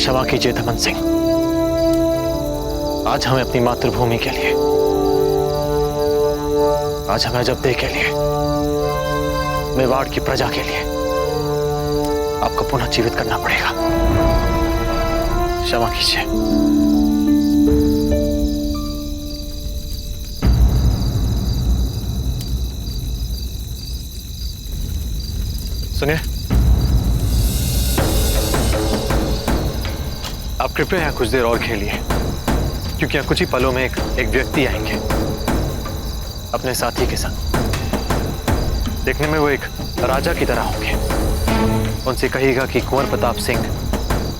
क्षमा कीजिए धमन सिंह। आज हमें अपनी मातृभूमि के लिए, आज हमें अजबदेह के लिए, मेवाड़ की प्रजा के लिए आपको पुनः जीवित करना पड़ेगा। क्षमा कीजिए। सुनिए, आप कृपया यहाँ कुछ देर और खेलिए, क्योंकि यहाँ कुछ ही पलों में एक व्यक्ति आएंगे अपने साथी के संग। देखने में वो एक राजा की तरह होंगे। उनसे कहिएगा कि कुंवर प्रताप सिंह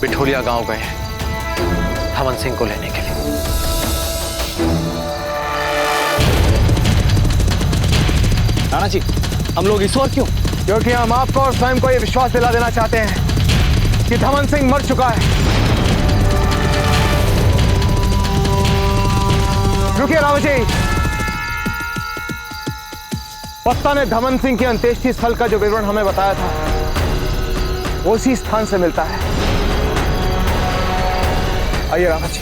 बिठोलिया गांव गए हैं धमन सिंह को लेने के लिए। राणा जी, हम लोग इस ओर क्यों? क्योंकि हम आपको और स्वयं को यह विश्वास दिला देना चाहते हैं कि धमन सिंह मर चुका है। रुकिए रावत जी। पत्ता ने धमन सिंह के अंत्येष्टि स्थल का जो विवरण हमें बताया था, उसी स्थान से मिलता है। आइए रावत जी।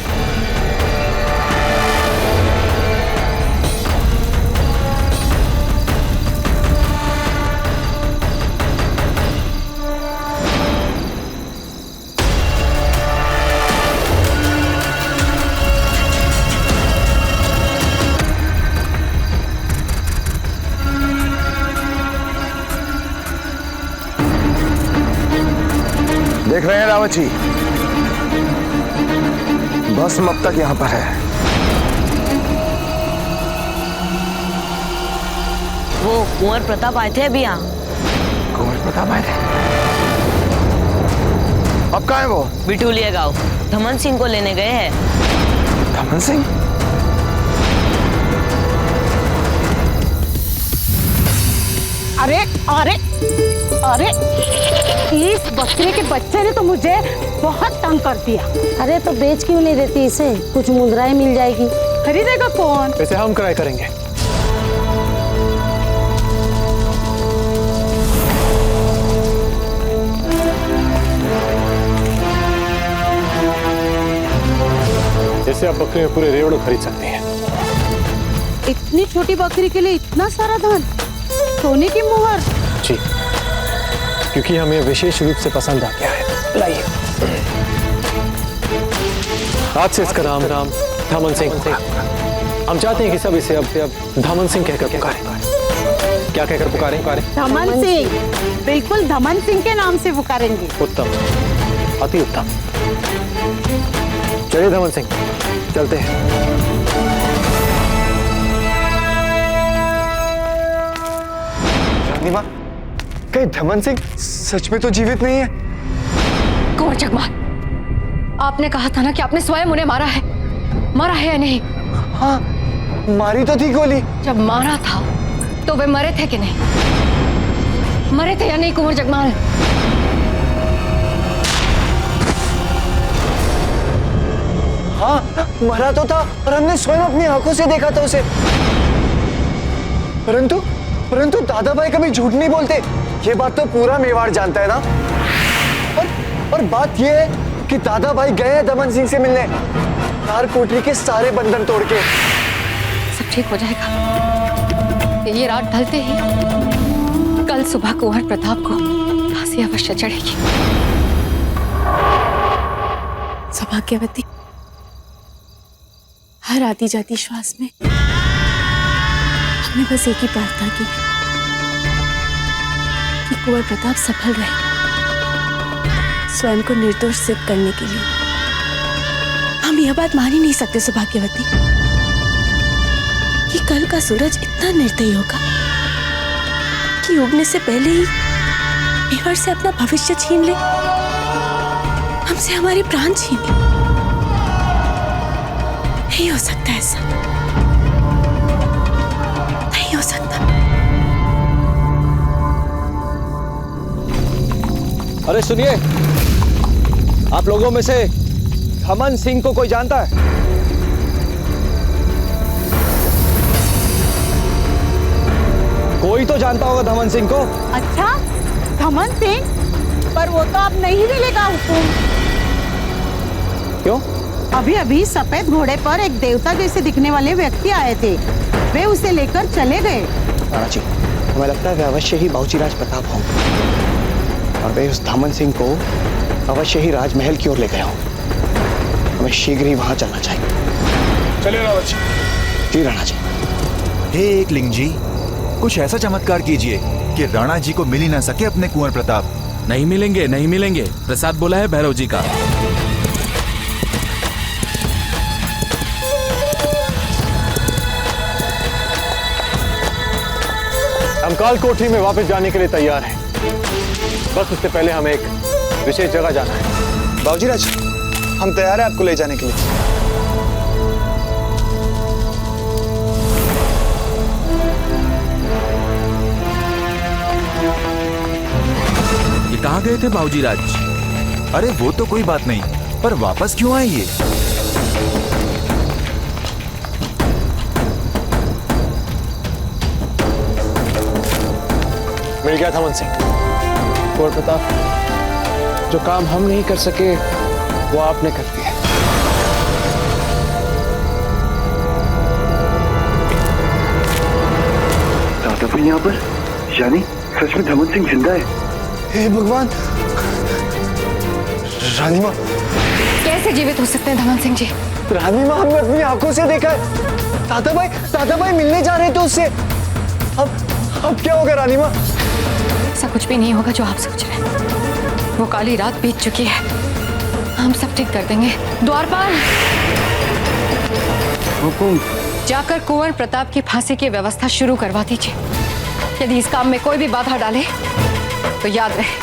देख रहे हैं रावत जी, भस्म अब तक यहां पर है। वो कुंवर प्रताप आए थे अभी यहाँ। कुंवर प्रताप आए थे? अब कहाँ है वो? बिठूलिया गांव धमन सिंह को लेने गए हैं। धमन सिंह? अरे अरे अरे, इस बकरे के बच्चे ने तो मुझे बहुत तंग कर दिया। अरे तो बेच क्यों नहीं देती इसे? कुछ मुद्राएं मिल जाएगी। खरीदेगा कौन? वैसे हम किराए करेंगे। जैसे आप बकरे में पूरे रेवड़ो खरीद सकते हैं। इतनी छोटी बकरी के लिए इतना सारा धन? सोने की मुहर? जी, क्योंकि हमें विशेष रूप से पसंद आ गया है। लाइए, आज से इसका नाम धमन सिंह। हम चाहते हैं कि सब इसे अब धमन सिंह कहकर पुकारें। क्या कहकर पुकारें? धमन सिंह। बिल्कुल धमन सिंह के नाम से पुकारेंगे। उत्तम, अति उत्तम। चलिए धमन सिंह, चलते हैं। रानीमा, कहीं धमन सिंह सच में तो जीवित नहीं है? कुंवर जगमाल, आपने कहा था ना कि आपने स्वयं उन्हें मारा है। मारा है या नहीं? हाँ, मारी तो थी गोली। जब मारा था तो वे मरे थे कि नहीं? मरे थे या नहीं कुंवर जगमाल? हाँ, मरा तो था और हमने स्वयं अपनी आंखों से देखा था उसे। परंतु दादा भाई कभी झूठ नहीं बोलते। ये बात तो पूरा मेवाड़ जानता है ना। और बात ये है कि दादा भाई गए हैं धमन सिंह से मिलने, तार कोठरी के सारे बंधन तोड़ के। सब ठीक हो जाएगा। ये रात ढलते ही कल सुबह कुंवर प्रताप को फांसी अवश्य चढ़ेगी। सौभाग्यवती, हर आती जाती श्वास में हमने बस एक ही प्रार्थना की कि कुंवर प्रताप सफल रहे स्वयं को निर्दोष सिद्ध करने के लिए। हम यह बात मान ही नहीं सकते सौभाग्यवती कि कल का सूरज इतना निर्दयी होगा कि उगने से पहले ही मेवाड़ से अपना भविष्य छीन ले, हमसे हमारे प्राण छीन ले। नहीं हो सकता ऐसा, नहीं हो सकता। अरे सुनिए, आप लोगों में से धमन सिंह को कोई जानता है? कोई तो जानता होगा धमन सिंह को। अच्छा, धमन सिंह? पर वो तो अब नहीं मिलेगा हुकुम। क्यों? अभी अभी सफेद घोड़े पर एक देवता जैसे दिखने वाले व्यक्ति आए थे, वे उसे लेकर चले गए। राणा जी, हमें लगता है वे अवश्य ही बाबूजीराज प्रताप होंगे और वे उस धमन सिंह को अवश्य ही राजमहल की ओर ले गए हों। हमें शीघ्र ही वहां चलना चाहिए। चलिए रावत जी। जी राणा जी। हे एकलिंग जी, कुछ ऐसा चमत्कार कीजिए कि राणा जी को मिल ही ना सके अपने कुंवर प्रताप। नहीं मिलेंगे, नहीं मिलेंगे। प्रसाद बोला है भैरव जी का। हम काल कोठरी में वापस जाने के लिए तैयार हैं। बस उससे पहले हमें एक विशेष जगह जाना है। बाबूजीराज, हम तैयार हैं आपको ले जाने के लिए। ये कहाँ गए थे बाबूजीराज? अरे वो तो कोई बात नहीं, पर वापस क्यों आए ये? मिल गया धमन सिंह। कुंवर प्रताप, जो काम हम नहीं कर सके वो आपने कर दिया। दादा भाई यहाँ पर, यानी सच में धमन सिंह जिंदा है। हे भगवान! रानी माँ, कैसे जीवित हो सकते हैं धमन सिंह जी? रानी माँ, हमने अपनी आंखों से देखा है। दादा भाई मिलने जा रहे थे उससे। अब क्या होगा रानी माँ? ऐसा कुछ भी नहीं होगा जो आप सोच रहे हैं। वो काली रात बीत चुकी है, हम सब ठीक कर देंगे। द्वारपाल, हुकुम। जाकर कुंवर प्रताप की फांसी की व्यवस्था शुरू करवा दीजिए। यदि इस काम में कोई भी बाधा डाले तो याद रहे,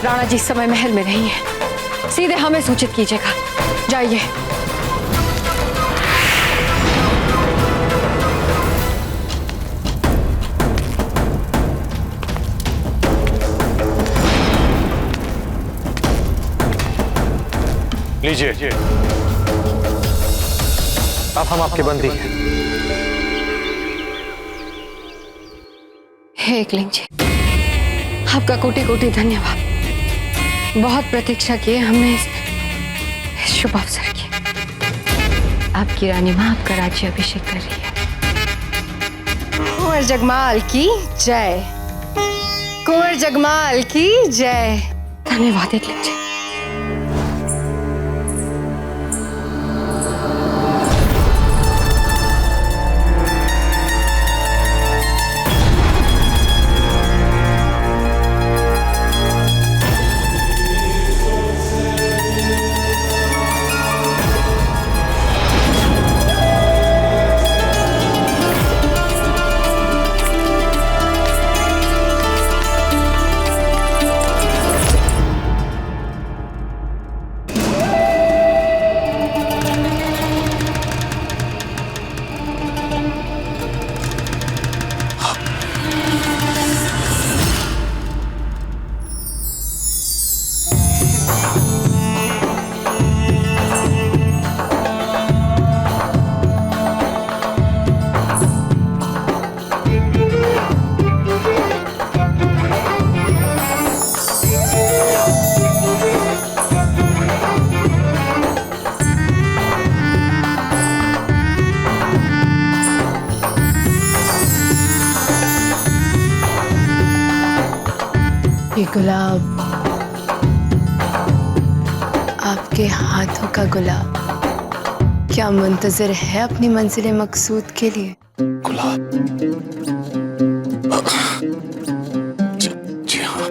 राणा जी इस समय महल में नहीं है। सीधे हमें सूचित कीजिएगा। जाइए। लीजिए, अब हम आपके बंदी हैं। हे एकलिंग जी, आपका कोटि कोटि धन्यवाद। बहुत प्रतीक्षा किए हमने इस शुभ अवसर की। आपकी रानी माँ आपका राज्य अभिषेक कर रही है। कुंवर जगमाल की जय, कुंवर जगमाल की जय। धन्यवाद एकलिंग जी। ये गुलाब आपके हाथों का गुलाब क्या मुंतजर है अपनी मंजिल मकसूद के लिए? गुलाब? जी हाँ।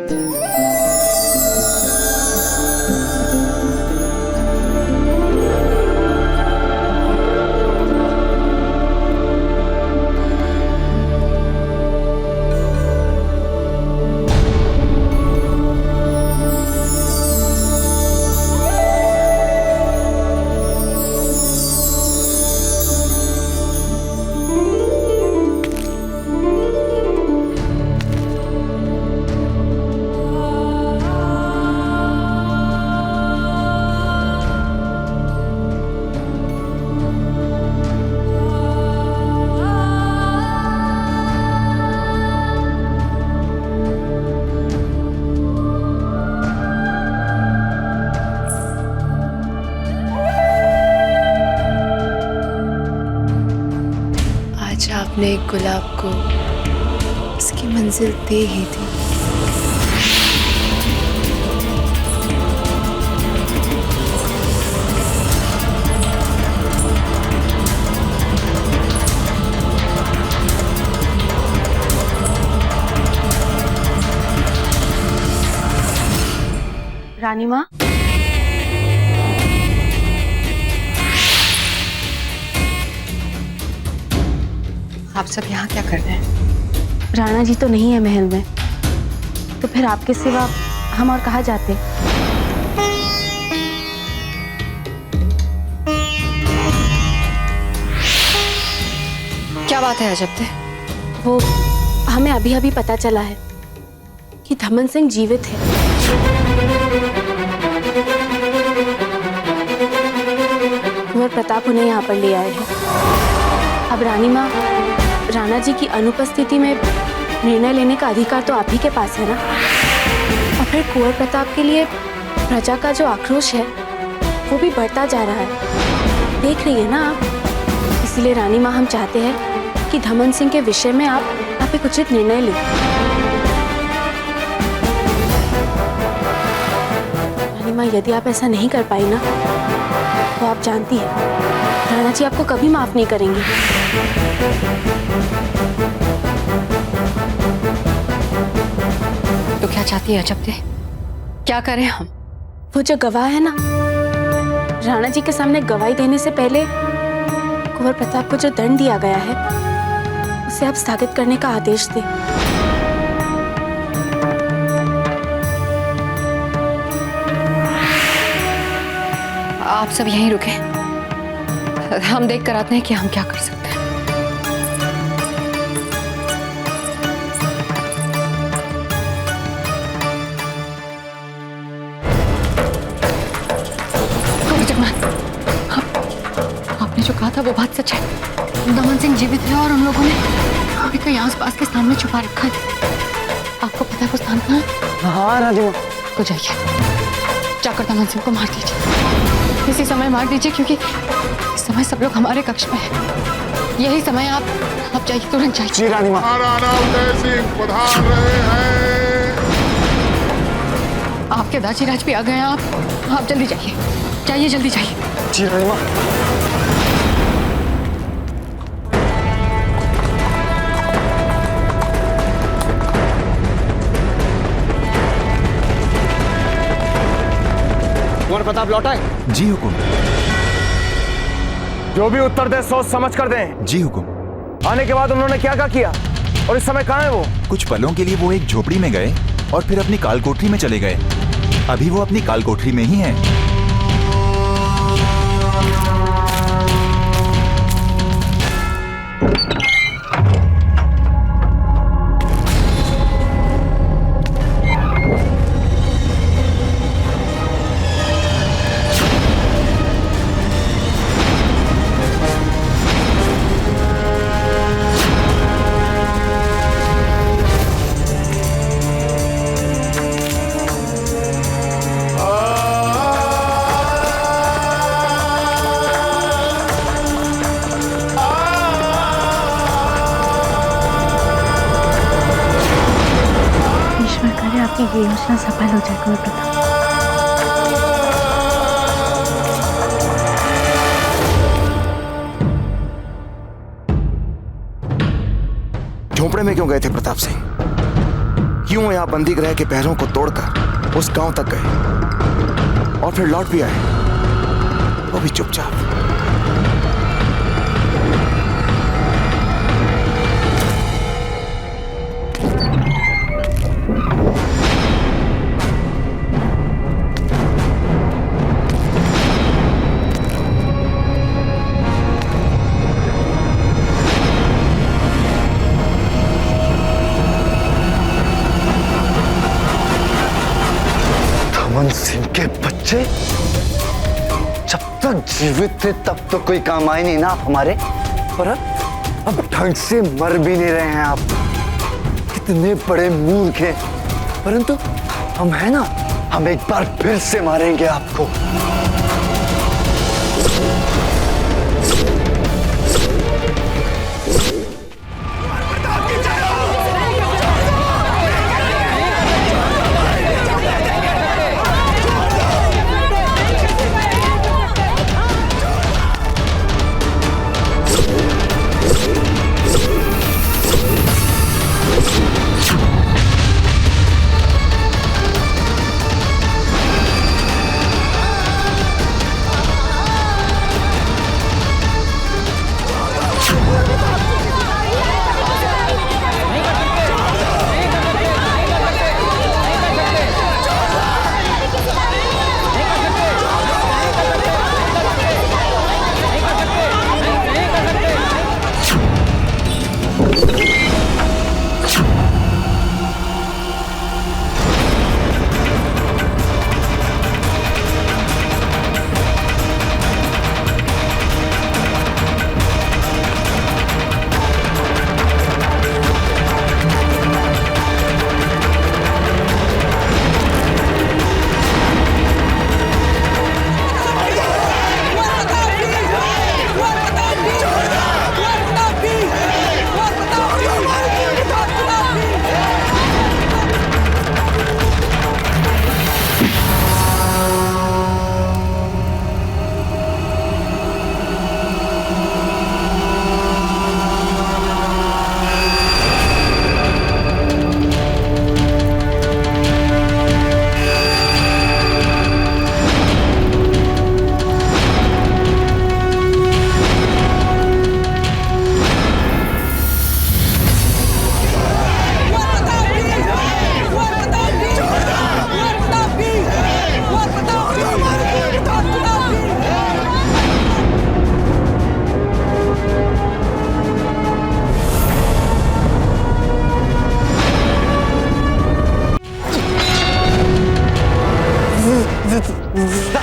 गुलाब को उसकी मंजिल दे ही दी। रानी माँ, आप सब यहाँ क्या कर रहे हैं? राणा जी तो नहीं है महल में, तो फिर आपके सिवा हम और कहाँ जाते? क्या बात है अजब? वो हमें अभी अभी पता चला है कि धमन सिंह जीवित है। कुंवर प्रताप उन्हें यहाँ पर ले आए हैं। अब रानी माँ, राणा जी की अनुपस्थिति में निर्णय लेने का अधिकार तो आप ही के पास है ना। और फिर कुंवर प्रताप के लिए प्रजा का जो आक्रोश है वो भी बढ़ता जा रहा है, देख रही है ना आप। इसीलिए रानी माँ, हम चाहते हैं कि धमन सिंह के विषय में आप एक उचित निर्णय लें। रानी माँ, यदि आप ऐसा नहीं कर पाई ना, तो आप जानती हैं राणा जी आपको कभी माफ नहीं करेंगे। तो क्या चाहती है अजब? क्या करें हम? वो जो गवाह है ना, राणा जी के सामने गवाही देने से पहले कुंवर प्रताप को जो दंड दिया गया है उसे आप स्थगित करने का आदेश दें। आप सब यहीं रुके, हम देख कर आते हैं कि हम क्या कर सकते हैं। आपने जो कहा था वो बात सच है। दमन सिंह जीवित है और हम लोगों ने अभी कहीं आसपास के स्थान में छुपा रखा है। आपको पता है वो स्थान कहाँ है? हाँ रानी माँ। तो जाइए, जाकर दमन सिंह को मार दीजिए। इसी समय मार दीजिए, क्योंकि इस समय सब लोग हमारे कक्ष में हैं। यही समय आप जाइए, तुरंत जाइए। जी रानी माँ। महाराणा उदय सिंह पधार रहे हैं। आपके दाजीराज भी आ गए हैं। आप जल्दी जाइए, जाइए जल्दी जाइए। जी रानी माँ। कुंवर प्रताप लौटा है? जी हुकुम। जो भी उत्तर दे सोच समझ कर दें। जी हुकुम। आने के बाद उन्होंने क्या किया और इस समय कहाँ है वो? कुछ पलों के लिए वो एक झोपड़ी में गए और फिर अपनी काल कोठरी में चले गए। अभी वो अपनी काल कोठरी में ही हैं। ये योजना सफल हो जाए कुंवर प्रताप। झोंपड़े में क्यों गए थे प्रताप सिंह? क्यों यहाँ बंदी गृह के पहरों को तोड़कर उस गांव तक गए और फिर लौट भी आए, वो भी चुपचाप? धमन सिंह के बच्चे जब तक जीवित थे तब तो कोई काम आए नहीं ना हमारे, पर अब ढंग से मर भी नहीं रहे हैं आप। कितने बड़े मूर्ख हैं, परंतु हम है ना, हम एक बार फिर से मारेंगे आपको।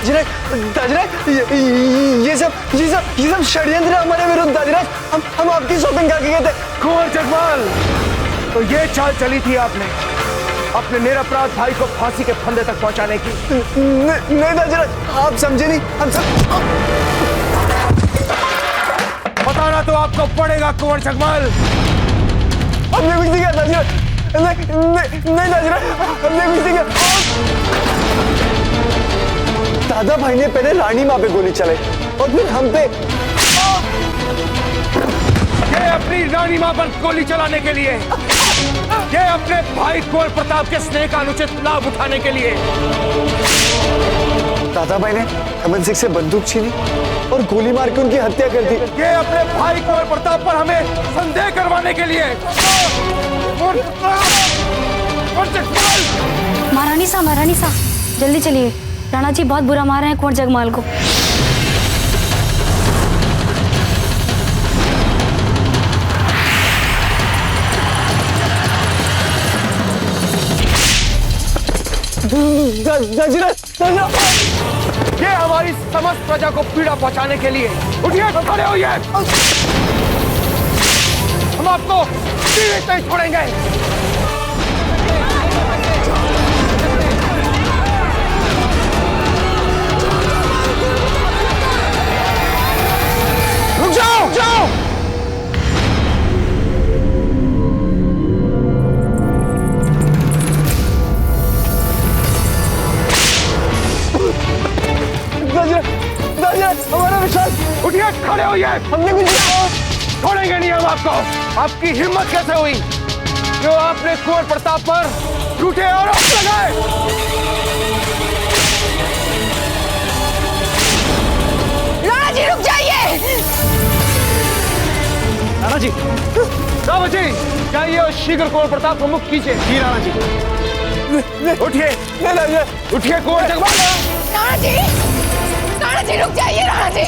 दाजराज ये सब षड्यंत्र है हमारे विरुद्ध। दाजराज हम आपकी शॉपिंग करके गए थे। कुंवर जगमाल, तो ये चाल चली थी आपने अपने निरपराध भाई को फांसी के फंदे तक पहुंचाने की? नहीं दाजराज, आप समझे नहीं। हम सब बताना तो आपको पड़ेगा कुंवर जगमाल। हमने कुछ नहीं किया दाजराज। नहीं दाजराज, हमने कुछ नहीं किया। दादा भाई ने पहले रानी माँ पे गोली चलाई और फिर हम पे। ये अपनी रानी माँ पर गोली चलाने के लिए, ये अपने भाई कुंवर प्रताप के स्नेह का अनुचित लाभ उठाने के लिए। दादा भाई ने दमन सिंह से बंदूक छीनी और गोली मार के उनकी हत्या कर दी। ये अपने भाई कुंवर प्रताप पर हमें संदेह करवाने के लिए। महारानी सा जल्दी चलिए, राणा जी बहुत बुरा मार रहे हैं कुंवर जगमाल को। ये हमारी समस्त प्रजा को पीड़ा पहुंचाने के लिए। उठिए, खड़े होइए। हम आपको जीवित नहीं छोड़ेंगे। रुक जाओ। हमारा विश्वास। उठिए, खड़े होइए। हमने कुछ छोड़ेंगे नहीं हम आपको। आपकी हिम्मत कैसे हुई जो आपने कुंवर प्रताप पर झूठे आरोप लगाए? राणा जी रुक जाइए। राणा जी, रावत जी जाइए और शीघ्र कुंवर प्रताप को मुक्त कीजिए। जी राणा जी। उठिए, उठिए कुंवर जगमाल। राणा जी रुक जाइए। राणा जी,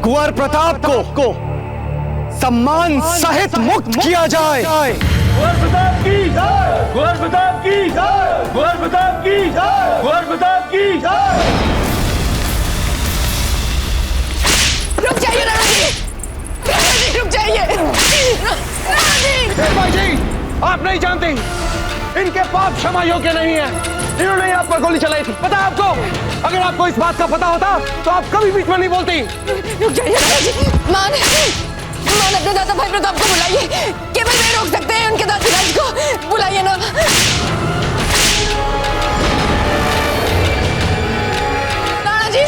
कुंवर प्रताप को सम्मान सहित मुक्त किया जाए। कुंवर प्रताप की जय। कुंवर प्रताप की जय। कुंवर प्रताप की जय। कुंवर प्रताप की जय। रुक जाइए राणा जी। राणा जी रुक जाइए। राणा जी। भाई जी, आप नहीं जानते, इनके पाप क्षमा योग्य नहीं है। इन्होंने आप पर गोली चलाई थी, पता है आपको? अगर आपको इस बात का पता होता तो आप कभी बीच में नहीं बोलती। रुक जाइए राणा जी। मान अपने दादा भाई प्रताप को बुलाइए। केवल वे रोक सकते हैं उनके दादाजी को। बुलाइए ना। राणा जी।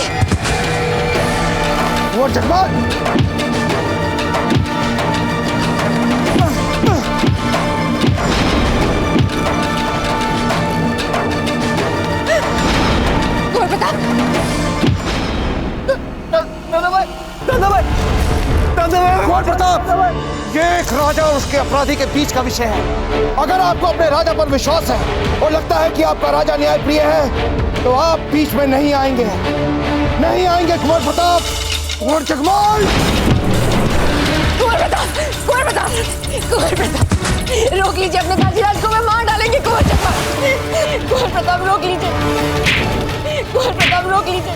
वो जगमाल। कुंवर प्रताप, ये एक राजा और उसके अपराधी के बीच का विषय है। अगर आपको अपने राजा पर विश्वास है और लगता है कि आपका राजा न्याय प्रिय है तो आप बीच में नहीं आएंगे। नहीं आएंगे कुंवर प्रताप। कुंवर जगमाल। कुंवर प्रताप, कुंवर प्रताप, कुंवर प्रताप रोक लीजिए अपने काजीराज को। मैं मार डालेंगे कुंवर जगमाल। कुंवर प्रताप रोक लीजिए। कुंवर प्रताप रोक लीजिए।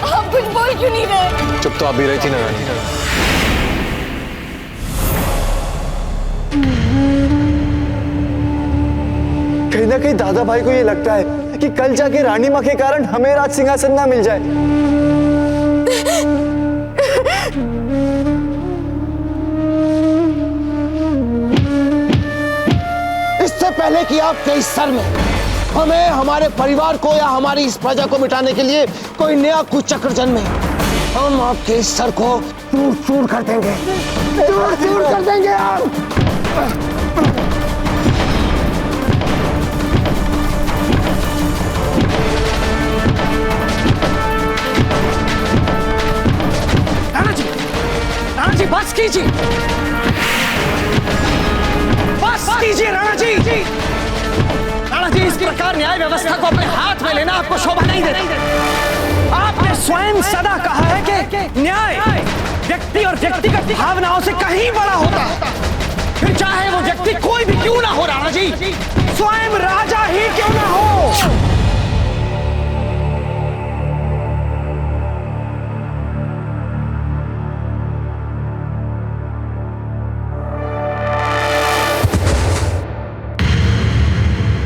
आप कुछ बोल क्यों नहीं रहे? चुप तो आप भी रही थी ना रानी। कहीं ना कहीं दादा भाई को ये लगता है कि कल जाके रानी माँ के कारण हमें राज सिंहासन ना मिल जाए। इससे पहले कि आपके इस सर में हमें, हमारे परिवार को या हमारी इस प्रजा को मिटाने के लिए कोई नया कुचक्र जन्मे, हम आपके इस सर को चूर चूर कर देंगे। चूर चूर कर देंगे हम। राणा जी बस कीजिए। बस कीजिए राणा जी। राणा जी, इस प्रकार न्याय व्यवस्था को अपने हाथ में लेना आपको शोभा नहीं देता। आपने स्वयं सदा कहा है कि न्याय व्यक्ति और व्यक्तिगत भावनाओं से कहीं बड़ा होता है। फिर चाहे वो व्यक्ति कोई भी क्यों ना हो राणा जी, स्वयं राजा ही क्यों ना हो।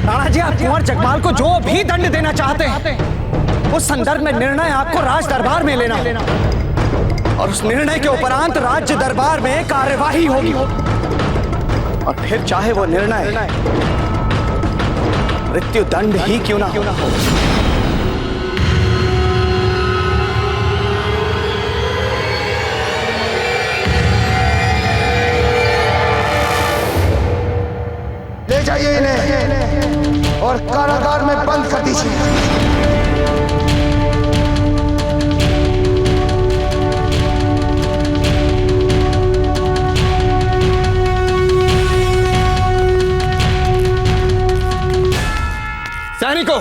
राणा जी, आप कुंवर जगमाल को जो भी दंड देना चाहते हैं, उस संदर्भ में निर्णय आपको राज दरबार में लेना और उस निर्णय के उपरांत राज्य दरबार में कार्यवाही होगी। और फिर चाहे वो निर्णय मृत्यु दंड ही क्यों ना हो। ले जाइए इन्हें और कारागार में बंद कर दीजिए। सैनिकों,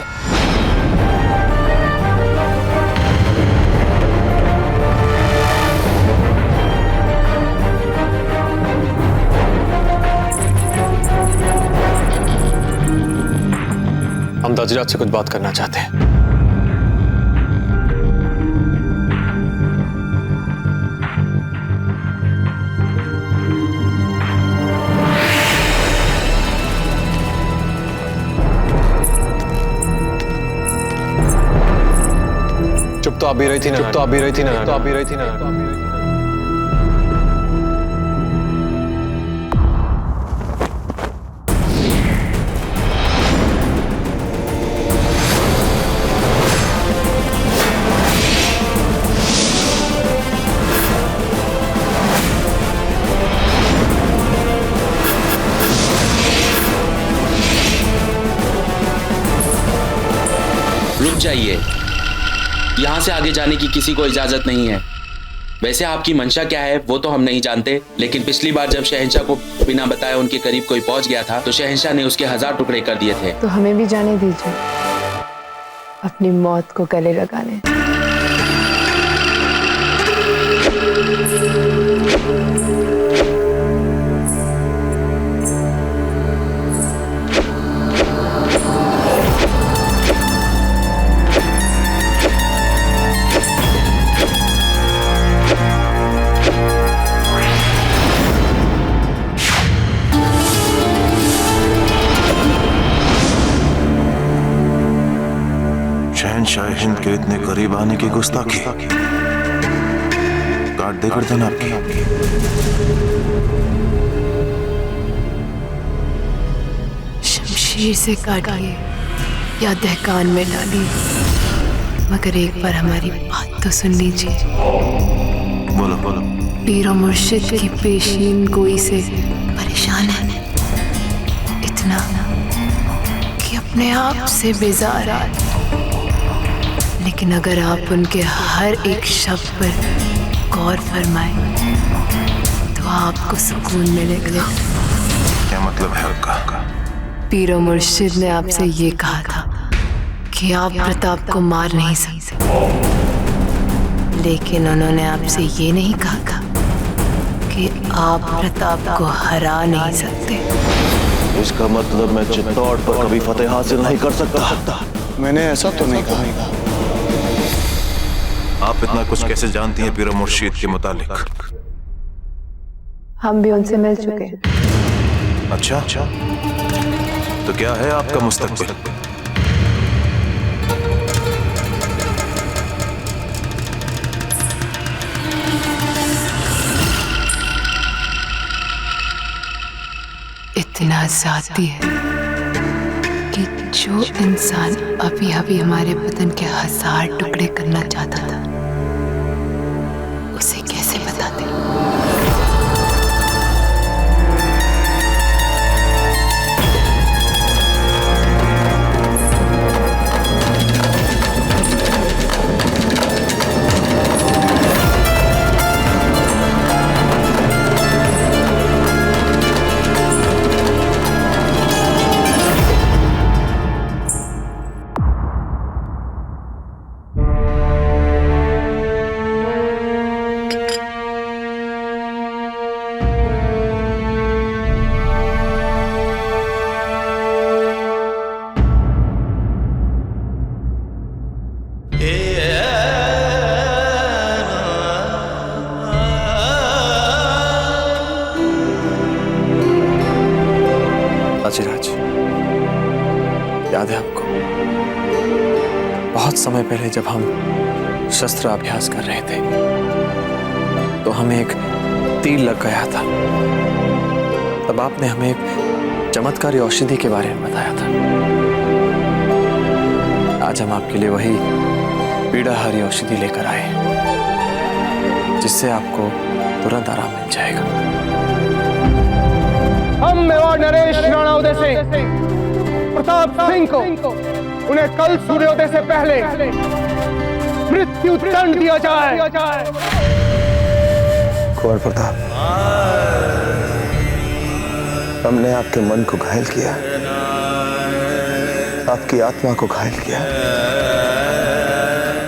हम दजराज से कुछ बात करना चाहते हैं। चुप तो आप भी रही थी ना, चुप तो आप भी रही थी ना, तो आप भी रही थी ना। रुक जाइए, यहाँ से आगे जाने की किसी को इजाजत नहीं है। वैसे आपकी मंशा क्या है वो तो हम नहीं जानते, लेकिन पिछली बार जब शहंशाह को बिना बताए उनके करीब कोई पहुंच गया था तो शहंशाह ने उसके 1000 टुकड़े कर दिए थे। तो हमें भी जाने दीजिए, अपनी मौत को गले लगाने। शहंशाह हिंद के इतने करीब आने की गुस्ताखी, काट दे गर्दन आपकी। शमशीर से काटिए या दहकान में डालिए, मगर एक बार हमारी बात तो सुन लीजिए। बोलो बोलो। पीर और मुर्शिद की पेशीन गोई से परेशान है, इतना कि अपने आप से बेजार है। लेकिन अगर आप उनके हर एक शब्द पर गौर फरमाएं तो आपको सुकून मिलेगा। क्या मतलब है आपका? पीर और मुर्शिद ने आपसे ये कहा था कि आप प्रताप को मार नहीं सकते, लेकिन उन्होंने आपसे ये नहीं कहा कि आप प्रताप को हरा नहीं सकते। इसका मतलब मैं चित्तौड़ पर कभी फतेह हासिल नहीं कर सकता। मैंने ऐसा तो नहीं कहा। आप इतना कुछ कैसे जानती हैं पीर और मुर्शिद के मुतालिक? हम भी उनसे मिल चुके हैं। अच्छा, तो क्या है आपका मुस्तकबिल? इतना जाती है कि जो इंसान अभी अभी हमारे बदन के 1000 टुकड़े करना चाहता था, उसे कैसे बताते? ताजीराज, याद है आपको बहुत समय पहले जब हम शस्त्र अभ्यास कर रहे थे तो हमें एक तीर लग गया था। तब आपने हमें एक चमत्कारी औषधि के बारे में बताया था। आज हम आपके लिए वही पीड़ाहारी औषधि लेकर आए जिससे आपको तुरंत आराम मिल जाएगा। हम मेवाड़ नरेश राणा उदय सिंह प्रताप सिंह को उन्हें कल सूर्योदय से पहले मृत्यु दंड दिया जाए। कुंवर प्रताप, हमने आपके मन को घायल किया, आपकी आत्मा को घायल किया,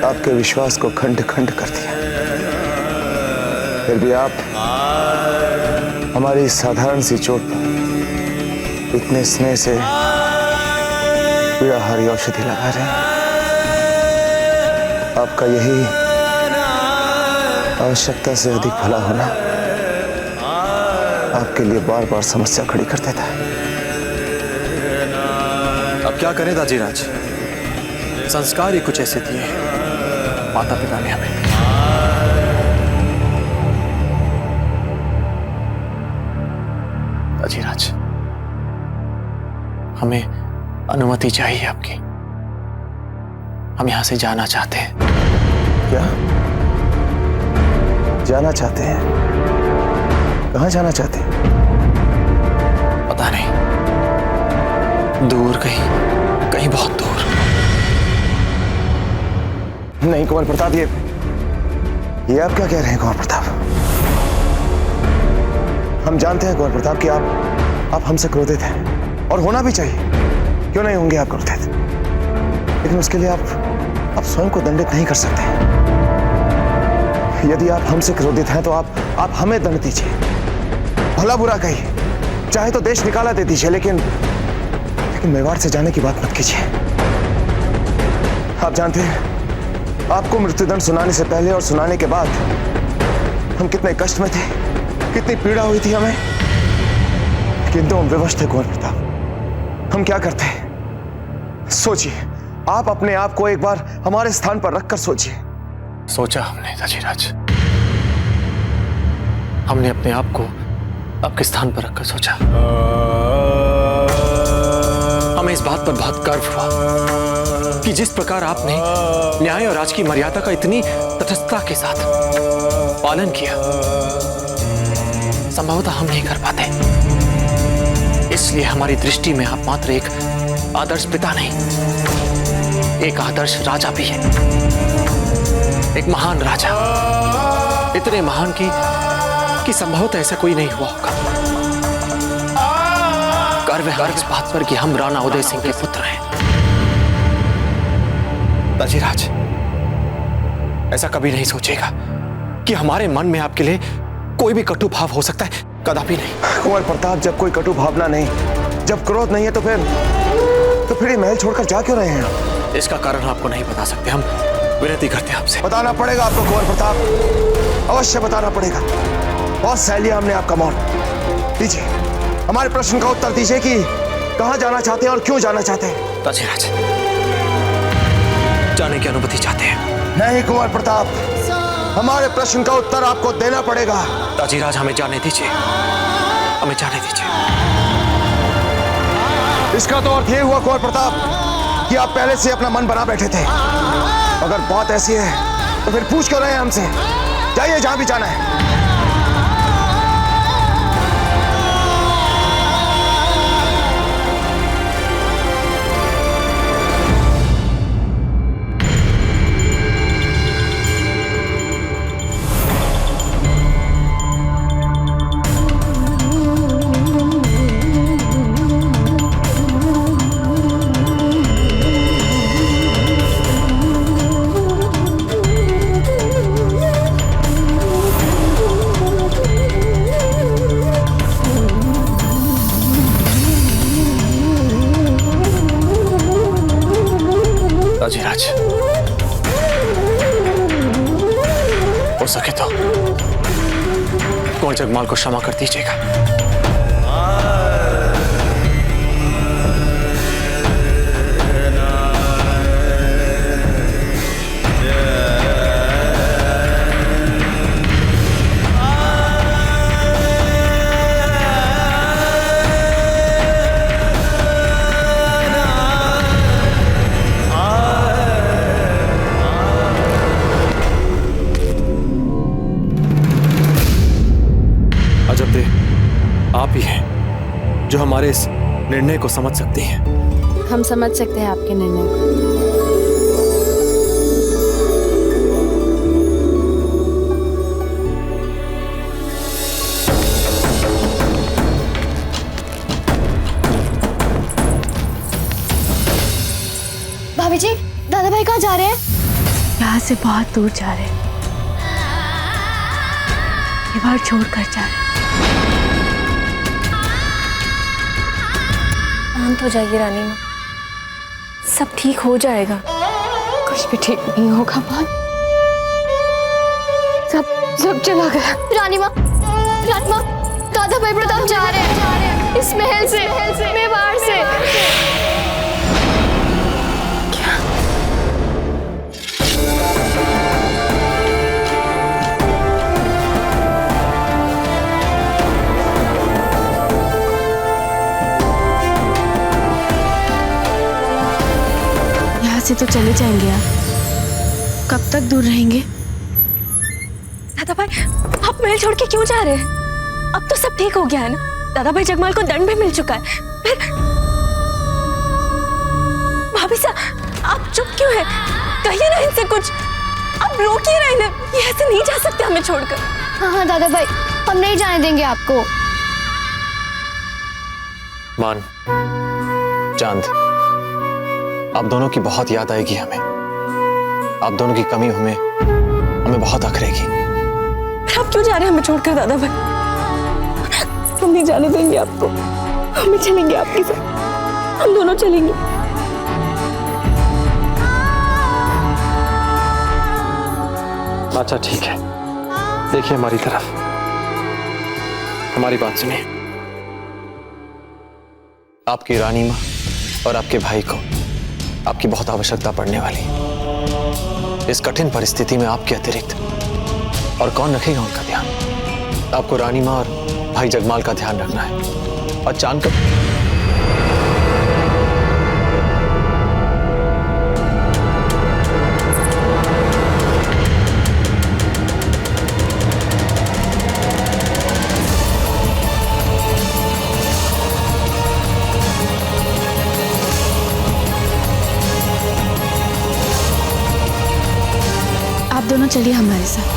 आपके विश्वास को खंड खंड कर दिया। फिर भी आप हमारी साधारण सी चोट पर इतने स्नेह से पीड़ाहारी औषधि लगा रहे हैं। आपका यही आवश्यकता से अधिक भला होना आपके लिए बार बार समस्या खड़ी कर देता है। अब क्या करें ताजीराज, संस्कार ही कुछ ऐसे दिए माता पिता ने हमें। ताजीराज, हमें अनुमति चाहिए आपकी। हम यहां से जाना चाहते हैं। क्या जाना चाहते हैं? कहां जाना चाहते हैं? पता नहीं, दूर, कहीं कहीं बहुत दूर। नहीं कुंवर प्रताप, ये आप क्या कह रहे हैं कुंवर प्रताप? हम जानते हैं कुंवर प्रताप कि आप हमसे क्रोधित हैं और होना भी चाहिए। क्यों नहीं होंगे आप क्रोधित? लेकिन उसके लिए आप स्वयं को दंडित नहीं कर सकते। यदि आप हमसे क्रोधित हैं तो आप हमें दंड दीजिए, भला बुरा कहिए, चाहे तो देश निकाला दे दीजिए, लेकिन मेवाड़ से जाने की बात मत कीजिए। आप जानते हैं आपको मृत्युदंड सुनाने से पहले और सुनाने के बाद हम कितने कष्ट में थे, कितनी पीड़ा हुई थी हमें, किंतु हम विवश थे कुंवर प्रताप। हम क्या करते हैं? सोचिए, आप अपने आप को एक बार हमारे स्थान पर रखकर सोचिए। सोचा हमने ताजीराज, हमने अपने आप को आपके स्थान पर रखकर सोचा। हमें इस बात पर बहुत गर्व हुआ कि जिस प्रकार आपने न्याय और राज की मर्यादा का इतनी तटस्थता के साथ पालन किया, संभवतः हम नहीं कर पाते। इसलिए हमारी दृष्टि में आप मात्र एक आदर्श पिता नहीं, एक आदर्श राजा भी है, एक महान राजा, इतने महान कि संभवतः ऐसा कोई नहीं हुआ होगा। गर्व है इस बात पर कि हम राणा उदय सिंह के पुत्र हैं। ताजीराज, ऐसा कभी नहीं सोचेगा कि हमारे मन में आपके लिए कोई भी कटु भाव हो सकता है, कदापि नहीं। कुंवर प्रताप, जब कोई कटु भावना नहीं, जब क्रोध नहीं है तो फिर ये महल छोड़कर जा क्यों रहे हैं? इसका कारण आपको नहीं बता सकते, हम विनती करते हैं आपसे। बताना पड़ेगा आपको कुंवर प्रताप, अवश्य बताना पड़ेगा। बहुत सह लिया हमने आपका मौन। दीजिए, हमारे प्रश्न का उत्तर दीजिए कि कहां जाना चाहते हैं और क्यों जाना चाहते हैं? ताजीराज, जाने की अनुमति चाहते हैं। नहीं कुंवर प्रताप, हमारे प्रश्न का उत्तर आपको देना पड़ेगा। ताजीराज, हमें जाने दीजिए, हमें जाने दीजिए। इसका तो अर्थ ये हुआ कुंवर प्रताप कि आप पहले से अपना मन बना बैठे थे। अगर बात ऐसी है तो फिर पूछ क्यों रहे हैं हमसे? जाइए जहां भी जाना है। ताजीराज, हो सके तो कुंवर जगमाल को क्षमा कर दीजिएगा। जबदेव आप ही हैं जो हमारे इस निर्णय को समझ सकती हैं। हम समझ सकते हैं आपके निर्णय को। भाभी जी, दादा भाई कहाँ जा रहे हैं? यहाँ से बहुत दूर जा रहे हैं, मेवाड़ छोड़कर जा रहे हैं। शांत हो जाइए रानी माँ, सब ठीक हो जाएगा। कुछ भी ठीक नहीं होगा माँ, सब चला गया। रानी माँ, दादा भाई प्रताप जा रहे हैं इस महल से, मेवाड़ से। से तो चले जाएंगे आप, कब तक दूर रहेंगे? दादा भाई, आप महल छोड़ के क्यों जा रहे हैं? अब तो सब ठीक हो गया है ना? दादा भाई जगमाल को दंड भी मिल चुका है। फिर भाभी साहब, आप चुप क्यों हैं? कहिए ना इनसे कुछ, आप रोकिए ना इन्हें, ये ऐसे नहीं जा सकते हमें छोड़कर। हाँ दादा भाई, हम नहीं जाने देंगे आपको। मान, चांद, आप दोनों की बहुत याद आएगी हमें। आप दोनों की कमी हमें बहुत अखरेगी। आप क्यों जा रहे हैं हमें छोड़कर दादा भाई? हम नहीं जाने देंगे आपको, हम चलेंगे आपके साथ, हम दोनों चलेंगे। अच्छा ठीक है, देखिए हमारी तरफ, हमारी बात सुनिए। आपकी रानी माँ और आपके भाई को आपकी बहुत आवश्यकता पड़ने वाली। इस कठिन परिस्थिति में आपके अतिरिक्त और कौन रखेगा उनका ध्यान? आपको रानी माँ और भाई जगमाल का ध्यान रखना है। और चांद का आप दोनों चलिए हमारे साथ।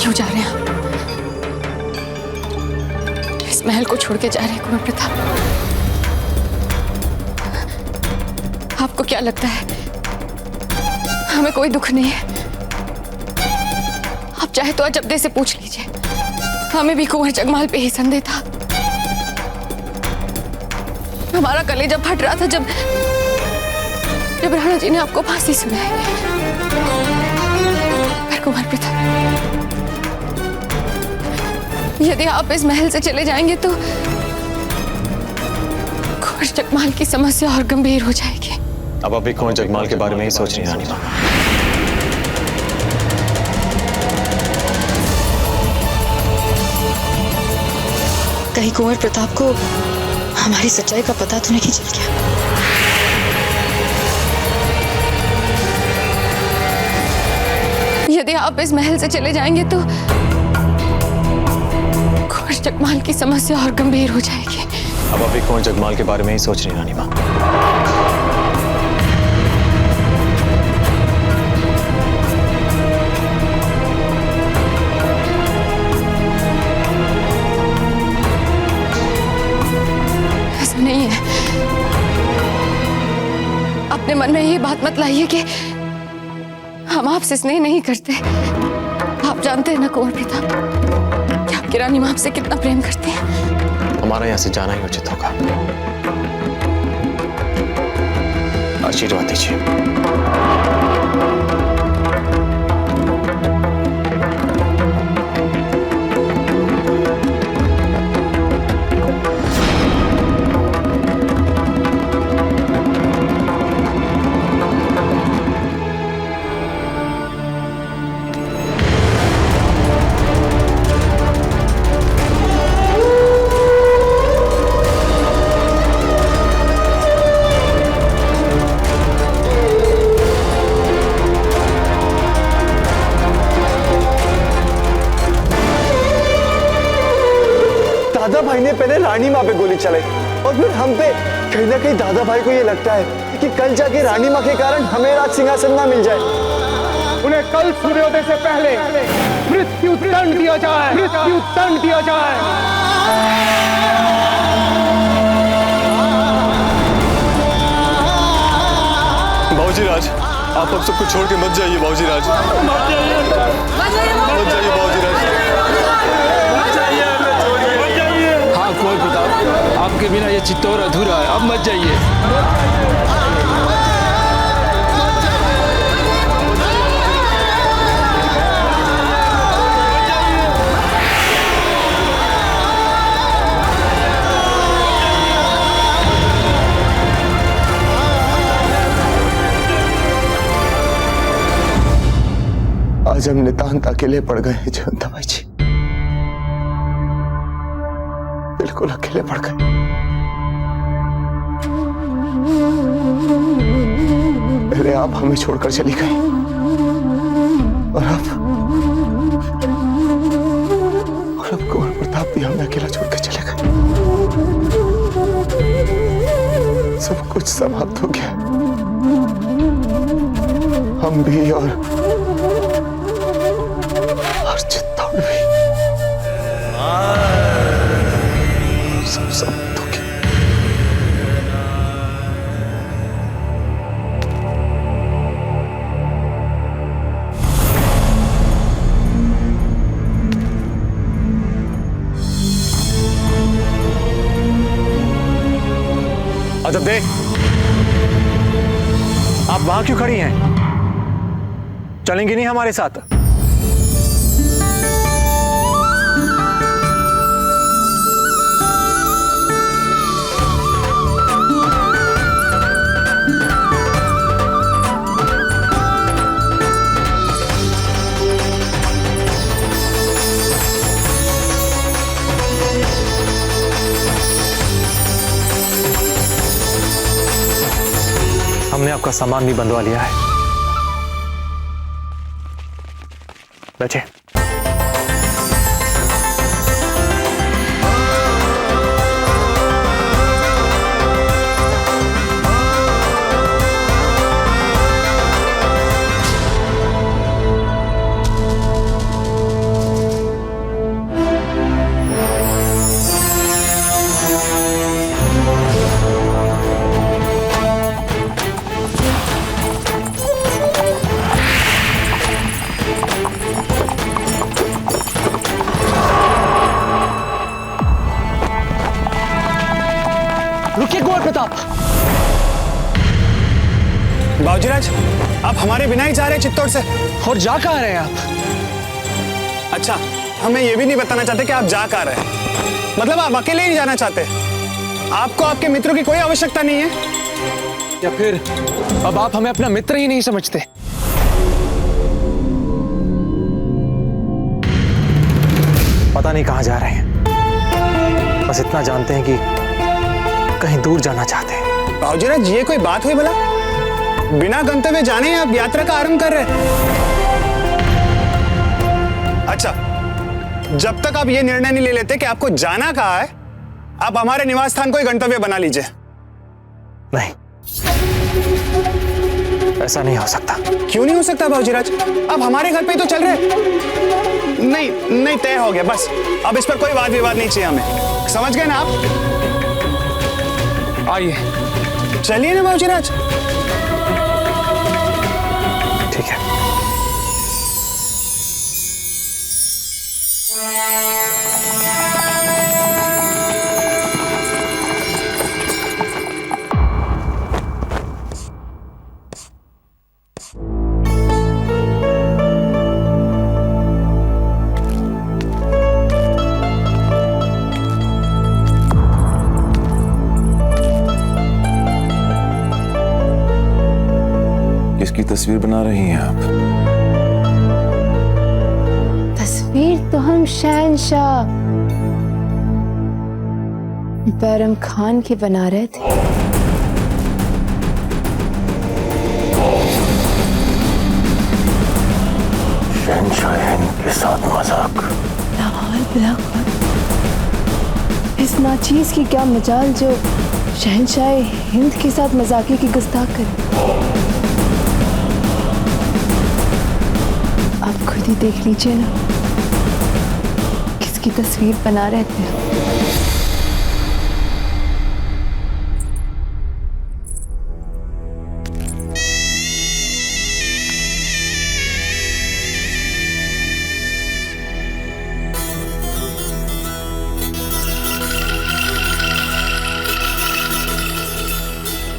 क्यों जा रहे हैं आप? इस महल को छोड़ के जा रहे हैं कुंवर प्रताप? आपको क्या लगता है हमें कोई दुख नहीं है? आप चाहे तो अजबदे से पूछ लीजिए, हमें भी कुंवर जगमाल पे ही संदेह था। हमारा कलेजा फट रहा था जब राणा जी ने आपको फांसी सुनाई। पर कुंवर प्रताप, यदि आप इस महल से चले जाएंगे तो कुंवर जगमाल की समस्या और गंभीर हो जाएगी। अब अभी कुंवर जगमाल के बारे में ही सोच रही रानी माँ। कहीं कुंवर प्रताप को हमारी सच्चाई का पता तो नहीं चल गया? यदि आप इस महल से चले जाएंगे तो कुंवर जगमाल की समस्या और गंभीर हो जाएगी। अब अभी कुंवर जगमाल के बारे में ही सोच रही रानी माँ। नहीं है, अपने मन में ये बात मत लाइए कि हम आपसे स्नेह नहीं करते। आप जानते हैं ना कुंवर प्रताप कि आपकी रानी माँ आपसे कितना प्रेम करती है। हमारा यहाँ से जाना ही उचित होगा। आशीर्वाद दीजिए। दादा भाई ने पहले रानी माँ पे गोली चलाई और फिर हम पे। कहीं ना कहीं दादा भाई को ये लगता है कि कल जाके रानी माँ के कारण हमें राज सिंहासन ना मिल जाए। उन्हें कल सूर्योदय से पहले मृत्यु दंड दिया जाए, मृत्यु दंड दिया जाए। बाबूजी राज, आप अब सबको छोड़ के मत जाइए बाबूजी राज, मत जाइए बाबूजी राज। हाँ कुंवर प्रताप, आपके बिना ये चित्तौर अधूरा है, अब मत जाइए। आज हम नितांत अकेले पड़ गए हैं जयंता भाई जी, बिल्कुल अकेले पड़ गए। पहले आप हमें छोड़कर चली गई और अब कुंवर प्रताप भी हमें अकेला छोड़कर चले गए। सब कुछ समाप्त हो गया, हम भी और चित्तौड़ भी। सब समाप्त हो गया। अजब दे, आप वहां क्यों खड़ी हैं? चलेंगी नहीं हमारे साथ? हमने आपका सामान भी बंधवा लिया है, बैठे। रुकिए कुंवर प्रताप। बाबूजीराज, आप हमारे बिना ही जा रहे हैं चित्तौड़ से? और जा कहाँ रहे हैं आप? अच्छा, हमें ये भी नहीं बताना चाहते कि आप जा कहाँ रहे हैं। मतलब आप अकेले ही जाना चाहते? आपको आपके मित्रों की कोई आवश्यकता नहीं है? या फिर अब आप हमें अपना मित्र ही नहीं समझते? पता नहीं कहां जा रहे हैं, बस इतना जानते हैं कि कहीं दूर जाना चाहते हैं। बाबूजीराज, ये कोई बात हुई भला? बिना गंतव्य जाने आप यात्रा का आरंभ कर रहे हैं? अच्छा, जब तक आप ये निर्णय नहीं ले लेते कि आपको जाना कहाँ है, आप हमारे निवास स्थान को ही गंतव्य बना लीजिए। नहीं, ऐसा नहीं हो सकता। क्यों नहीं हो सकता बाबूजीराज? आप हमारे घर पे ही तो चल रहे। नहीं नहीं, तय हो गया, बस अब इस पर कोई वाद विवाद नहीं चाहिए हमें। समझ गए ना आप? आइए चलिए ना बाबूजीराज। ठीक है। किसकी तस्वीर बना रही हैं आप? तस्वीर तो हम शहंशाह बैरम खान की बना रहे थे। शहंशाह हिंद के साथ मजाक। लाहौर ब्लॉक इस नाचीज की क्या मजाल जो शहंशाह हिंद के साथ मजाकी की गुस्ताख करे। आप खुद ही देख लीजिए ना, किसकी तस्वीर बना रहते हैं।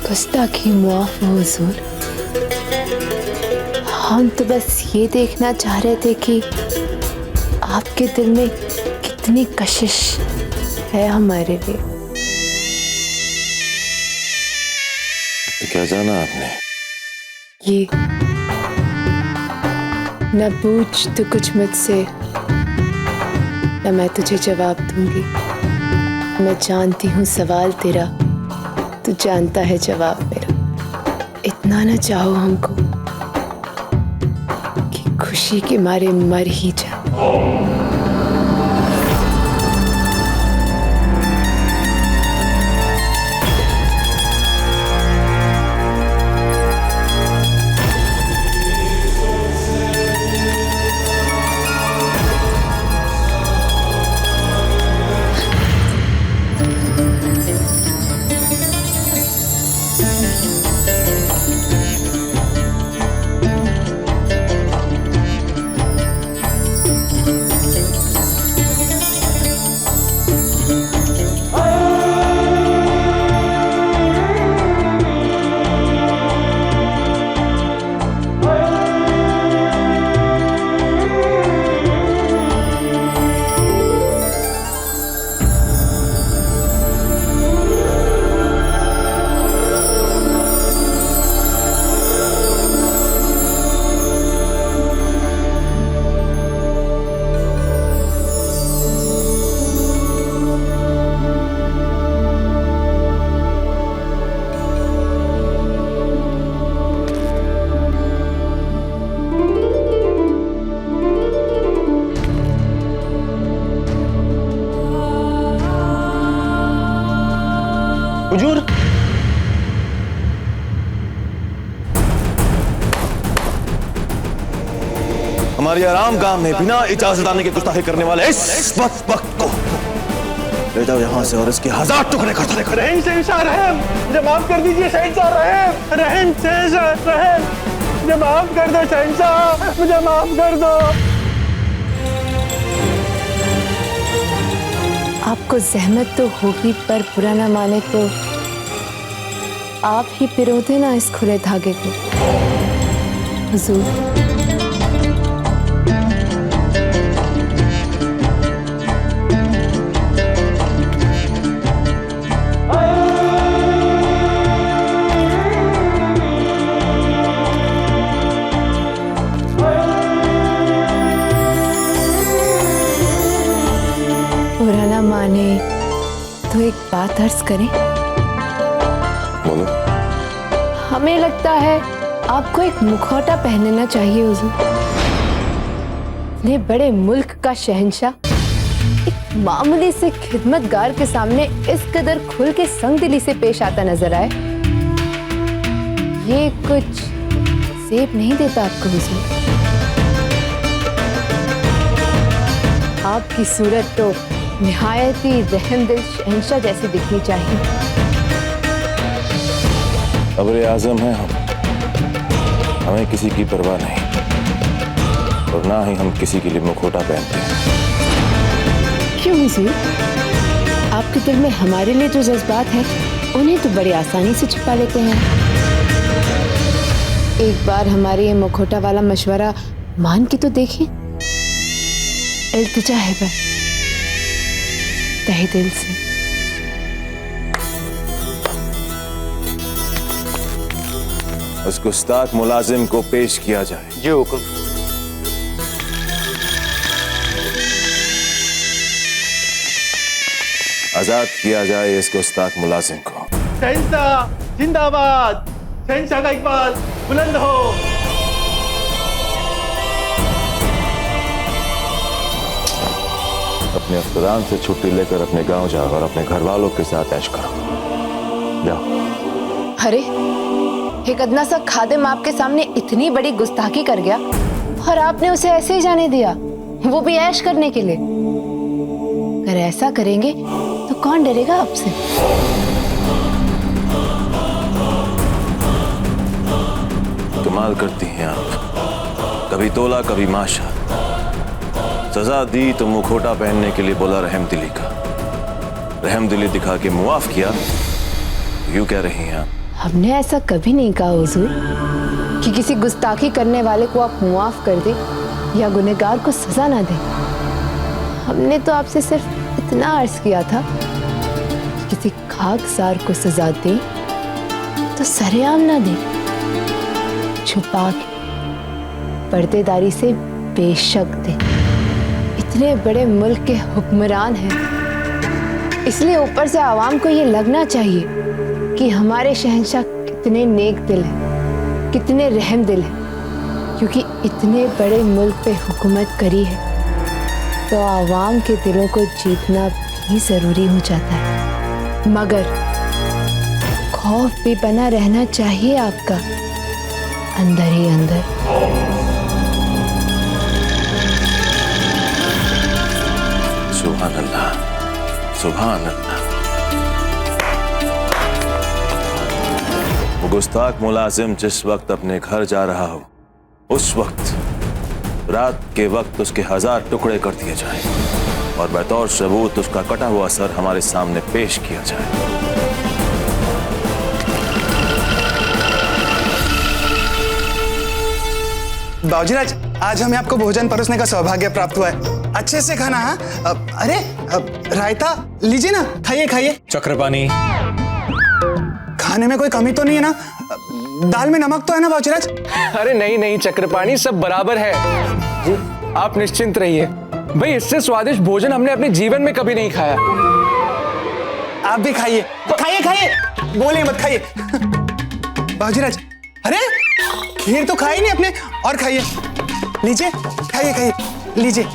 गुस्ताखी मुआफ हो हुजूर। हम तो बस ये देखना चाह रहे थे कि आपके दिल में कितनी कशिश है हमारे लिए। क्या जाना आपने? ये न पूछ तो कुछ मुझसे, न मैं तुझे जवाब दूंगी। मैं जानती हूँ सवाल तेरा, तू जानता है जवाब मेरा। इतना न चाहो हमको कि खुशी के मारे मर ही जाओ। हुजूर, हमारी आराम गाह में बिना इजाजत आने की गुस्ताखी करने वाले इस वक्त को ले जाओ यहाँ से और इसके 1000 टुकड़े कर दो। रहम शहंशाह रहम, मुझे माफ कर दीजिए शहंशाह रहम। रहम शहंशाह रहम, मुझे माफ कर दो शहंशाह, मुझे माफ कर दो। आपको जहमत तो होगी, पर बुरा ना माने तो आप ही पिरो देना इस खुले धागे को। हुजूर, बुरा ना माने तो एक बात अर्ज करें। बोलो। हमें लगता है आपको एक मुखौटा पहनना चाहिए हुजूर। इतने बड़े मुल्क का शहंशाह एक मामूली से खिदमतगार के सामने इस कदर खुल के संगदिली से पेश आता नजर आए, ये कुछ सेब नहीं देता आपको हुजूर। आपकी सूरत तो निहायत ही रहमदिल शहंशाह जैसी दिखनी चाहिए। अब्र आजम है हम, हमें किसी की परवाह नहीं और ना ही हम किसी के लिए मुखौटा पहनते हैं। क्यों हुजूर? आपके दिल में हमारे लिए जो जज्बात हैं उन्हें तो बड़ी आसानी से छुपा लेते हैं। एक बार हमारे ये मुखौटा वाला मशवरा मान के तो देखें। इल्तिजा है बस तहे दिल से। उस गुस्ताख मुलाजिम को पेश किया जाए। जी हुकुम। आजाद किया जाए इस गुस्ताख मुलाजिम को। शहंशाह जिंदाबाद, शहंशाह का इकबाल बुलंद हो। अपने अस्पताल से छुट्टी लेकर अपने गांव जाओ और अपने घर वालों के साथ ऐश करो। जाओ। अरे एक अदना सा खादिम आपके सामने इतनी बड़ी गुस्ताखी कर गया और आपने उसे ऐसे ही जाने दिया, वो भी ऐश करने के लिए। अगर ऐसा करेंगे तो कौन डरेगा आपसे? कमाल करती हैं आप, कभी तोला कभी माशा। सजा दी तो मुखोटा पहनने के लिए बोला रहमदिली का, रहमदिली दिखा के मुआफ किया। यूं कह रही हैं आप? हमने ऐसा कभी नहीं कहा हुजूर कि किसी गुस्ताखी करने वाले को आप मुआफ कर दे या गुनहगार को सजा ना दे। हमने तो आपसे सिर्फ इतना अर्ज किया था कि किसी खाकसार को सजा दे तो सरेआम ना दे, छुपा के पर्देदारी से बेशक दे। इतने बड़े मुल्क के हुक्मरान हैं, इसलिए ऊपर से आवाम को ये लगना चाहिए कि हमारे शहंशाह कितने नेक दिल हैं, कितने रहम दिल हैं। क्योंकि इतने बड़े मुल्क पे हुकूमत करी है तो आवाम के दिलों को जीतना भी जरूरी हो जाता है। मगर खौफ भी बना रहना चाहिए आपका अंदर ही अंदर। सुभान अल्लाह, सुभान अल्लाह। वो गुस्ताख मुलाजिम जिस वक्त अपने घर जा रहा हो, उस वक्त रात के वक्त उसके 1000 टुकड़े कर दिए जाएं और बतौर सबूत उसका कटा हुआ सर हमारे सामने पेश किया जाए। बाबूजीराज, आज हमें आपको भोजन परोसने का सौभाग्य प्राप्त हुआ है। अच्छे से खाना। हाँ, अरे रायता लीजिए ना, खाइए खाइए। चक्रपाणी, खाने में कोई कमी तो नहीं है ना? दाल में नमक तो है ना बाबूजीराज? अरे नहीं नहीं चक्रपाणी, सब बराबर है जी, आप निश्चिंत रहिए। भाई इससे स्वादिष्ट भोजन हमने अपने जीवन में कभी नहीं खाया। आप भी खाइए खाइए खाइए, बोलिए मत, खाइए। बाबूजीराज, अरे खीर तो खाई नहीं अपने, और खाइए, लीजिए खाइए खाइए, लीजिए।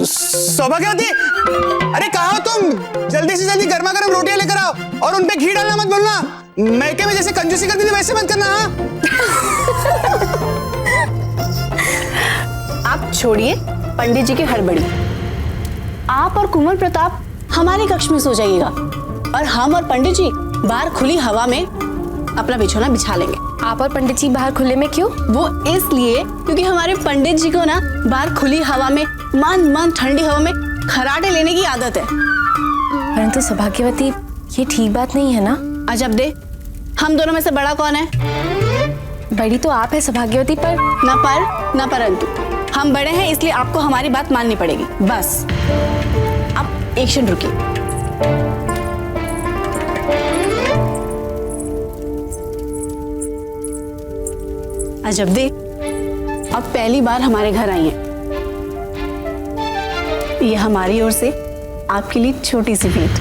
सौभाग्यवती, अरे कहाँ हो तुम? जल्दी से जल्दी गर्मा गर्म रोटियां लेकर आओ और उनपे घी डालना मत भूलना। मैके में जैसे कंजूसी करती थी वैसे मत करना। आप छोड़िए पंडित जी की हड़बड़ी। आप और कुंवर प्रताप हमारे कक्ष में सो जाइएगा और हम और पंडित जी बाहर खुली हवा में अपना बिछौना बिछा लेंगे। आप और पंडित जी बाहर खुले में क्यों? वो इसलिए क्योंकि हमारे पंडित जी को ना बाहर खुली हवा में मन ठंडी हवा में खराटे लेने की आदत है। परंतु सौभाग्यवती, ये ठीक बात नहीं है ना? अजब दे, हम दोनों में से बड़ा कौन है? बड़ी तो आप है सौभाग्यवती, पर न परंतु हम बड़े हैं, इसलिए आपको हमारी बात माननी पड़ेगी। बस अब एक क्षण रुकिए। अजब दे, अब पहली बार हमारे घर आई हैं। ये हमारी ओर से आपके लिए छोटी सी भेंट।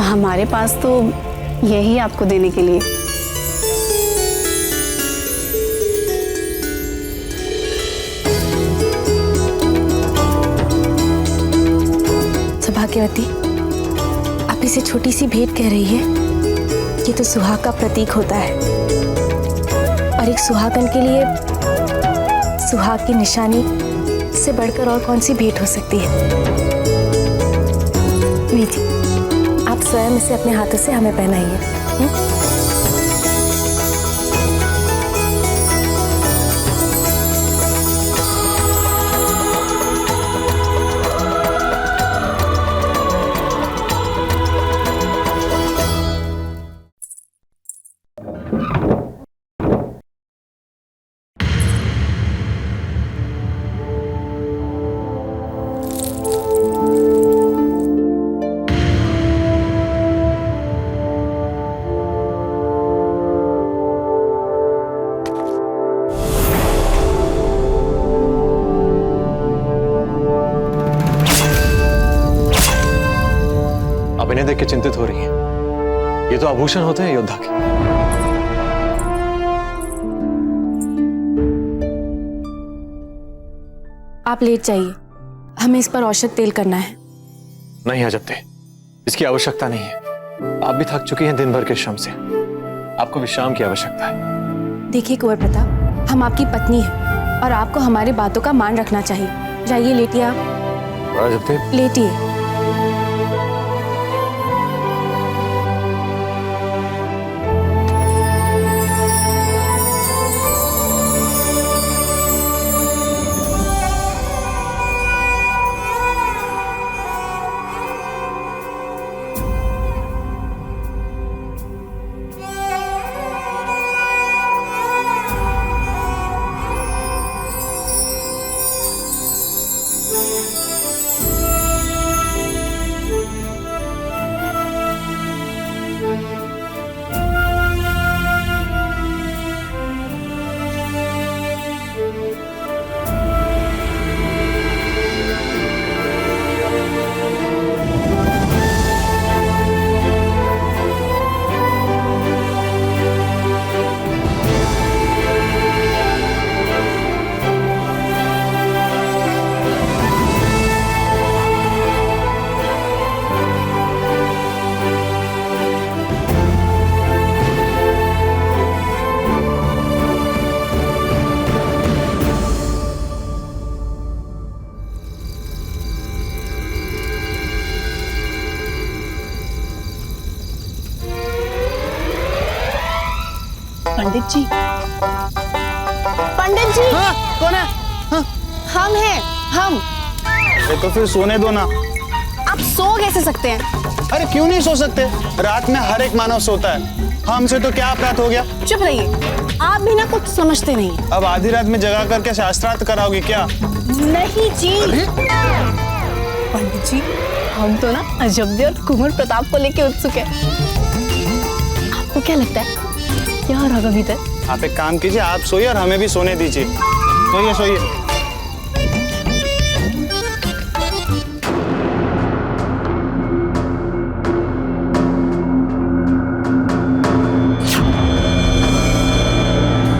हमारे पास तो यही आपको देने के लिए। सौभाग्यवती, आप इसे छोटी सी भेंट कह रही है? ये तो सुहाग का प्रतीक होता है और एक सुहागन के लिए सुहाग की निशानी से बढ़कर और कौन सी भेंट हो सकती है? लीजिए, आप स्वयं इसे अपने हाथों से हमें पहनाइए। इन्हें देख के चिंतित हो रही हैं। ये तो आभूषण होते हैं योद्धा के। आप लेट जाइए, हमें इस पर औषध तेल करना है। नहीं अजब्ते, इसकी आवश्यकता नहीं है। आप भी थक चुकी हैं दिन भर के श्रम से, आपको विश्राम की आवश्यकता है। देखिए कुंवर प्रताप, हम आपकी पत्नी हैं और आपको हमारी बातों का मान रखना चाहिए। जाइए लेटिए, आप अजब्ते लेटिए। पंडित जी, पंडित जी। हाँ, कौन है? हाँ। हम हैं, हम। ये तो फिर सोने दो ना। आप सो कैसे सकते हैं? अरे क्यों नहीं सो सकते? रात में हर एक मानव सोता है। हमसे तो क्या अपराध हो गया? चुप रहिए, आप भी ना कुछ समझते नहीं। अब आधी रात में जगा करके शास्त्रार्थ कराओगी क्या? नहीं जी। पंडित जी, हम तो ना अजब्दे और कुंवर प्रताप को लेके उत्सुक है। आपको क्या लगता है क्या हो रहा अभी तक? आप एक काम कीजिए, आप सोइए और हमें भी सोने दीजिए। सोइए सोइए।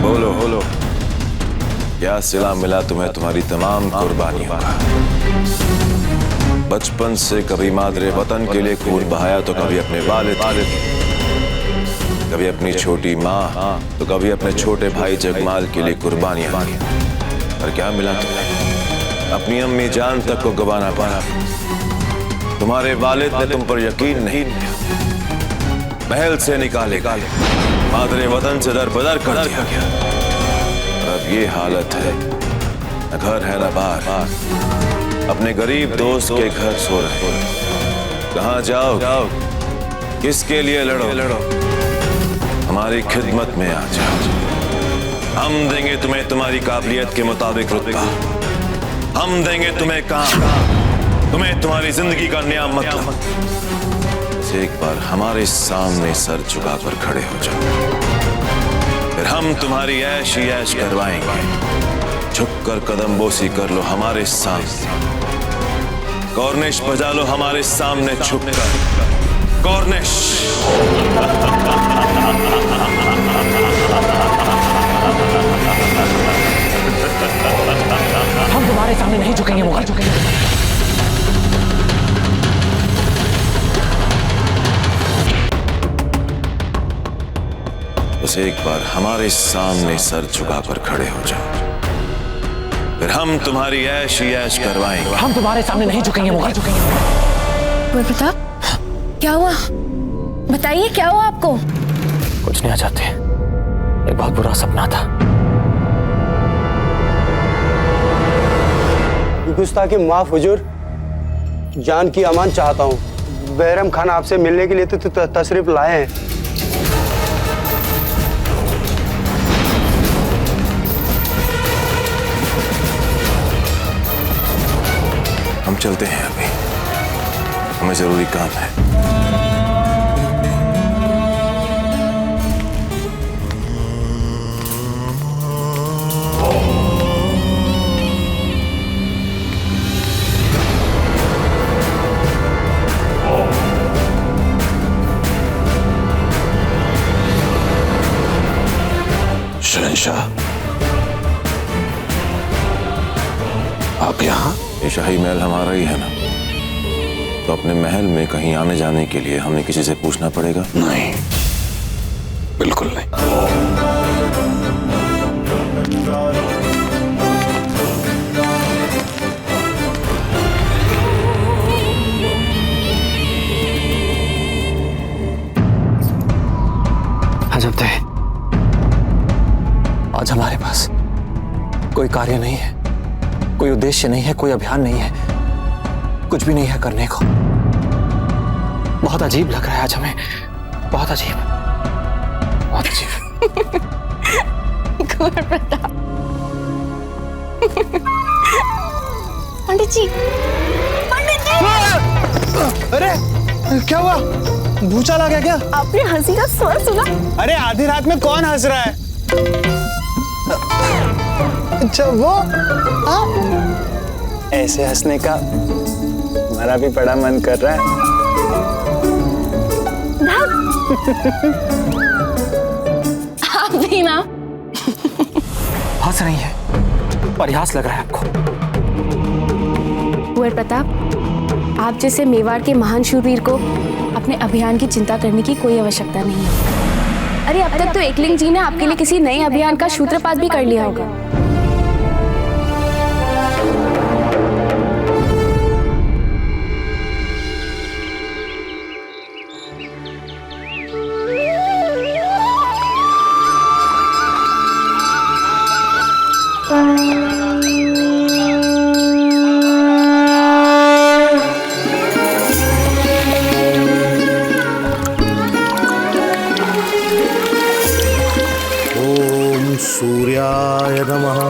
बोलो बोलो, क्या सिला मिला तुम्हें तुम्हारी तमाम कुर्बानियों का? बचपन से कभी मादरे वतन के लिए खून बहाया तो कभी अपने वालिद, कभी अपनी छोटी माँ, तो कभी अपने छोटे भाई जगमाल के लिए कुर्बानियां। पर क्या मिला तुम्हें? अपनी अम्मी जान तक को गवाना पड़ा। तुम्हारे वालिद ने तुम पर यकीन नहीं किया, महल से निकाले, मादरे वतन से दरबदर कर दिया गया। अब ये हालत है, न घर है न बार, अपने गरीब दोस्त के घर सो रहे। कहाँ जाओ, किसके लिए लड़ो? हमारी खिदमत में आ जाओ, हम देंगे तुम्हें तुम्हारी काबिलियत के मुताबिक रुतबा, हम देंगे तुम्हें काम, तुम्हें तुम्हारी जिंदगी का नया मतलब। एक बार हमारे सामने सर झुकाकर खड़े हो जाओ, फिर हम तुम्हारी ऐश ही ऐश करवाएंगे। झुककर कदम बोसी कर लो हमारे सामने, कॉर्निश बजा लो हमारे सामने झुककर, कॉर्निश। हम तुम्हारे सामने नहीं झुकेंगे मुगल। बस एक बार हमारे सामने सर झुकाकर खड़े हो जाओ, फिर हम तुम्हारी ऐश ही ऐश करवाएंगे। हम तुम्हारे सामने नहीं झुकेंगे मुगल। कुंवर प्रताप, क्या हुआ? बताइए क्या हुआ आपको? कुछ नहीं आ जाते, एक बहुत बुरा सपना था। गुस्ताखी माफ हुजूर, जान की अमान चाहता हूँ। बैरम खान आपसे मिलने के लिए तो तशरीफ लाए हैं। हम चलते हैं, अभी हमें जरूरी काम है। बादशाह, आप यहाँ? ये शाही महल हमारा ही है ना, तो अपने महल में कहीं आने जाने के लिए हमें किसी से पूछना पड़ेगा? नहीं, बिल्कुल नहीं। अजब थे, आज हमारे पास कोई कार्य नहीं है, कोई उद्देश्य नहीं है, कोई अभियान नहीं है, कुछ भी नहीं है करने को। बहुत अजीब लग रहा है आज हमें, बहुत अजीब, बहुत अजीब। कुंवर प्रताप। पंडित जी, पंडित जी! अरे क्या हुआ? भूचाल आ गया क्या? आपने हंसी का स्वर सुना? अरे आधी रात में कौन हंस रहा है? अच्छा वो, ऐसे हंसने का हमारा भी बड़ा मन कर रहा है। आप भी ना हंस रही है, प्रयास लग रहा है आपको। कुंवर प्रताप, आप जैसे मेवाड़ के महान शूरवीर को अपने अभियान की चिंता करने की कोई आवश्यकता नहीं है। अरे अब तक तो एकलिंग जी ने आपके लिए किसी नए अभियान का सूत्रपात भी कर लिया होगा। सूर्याय नमः।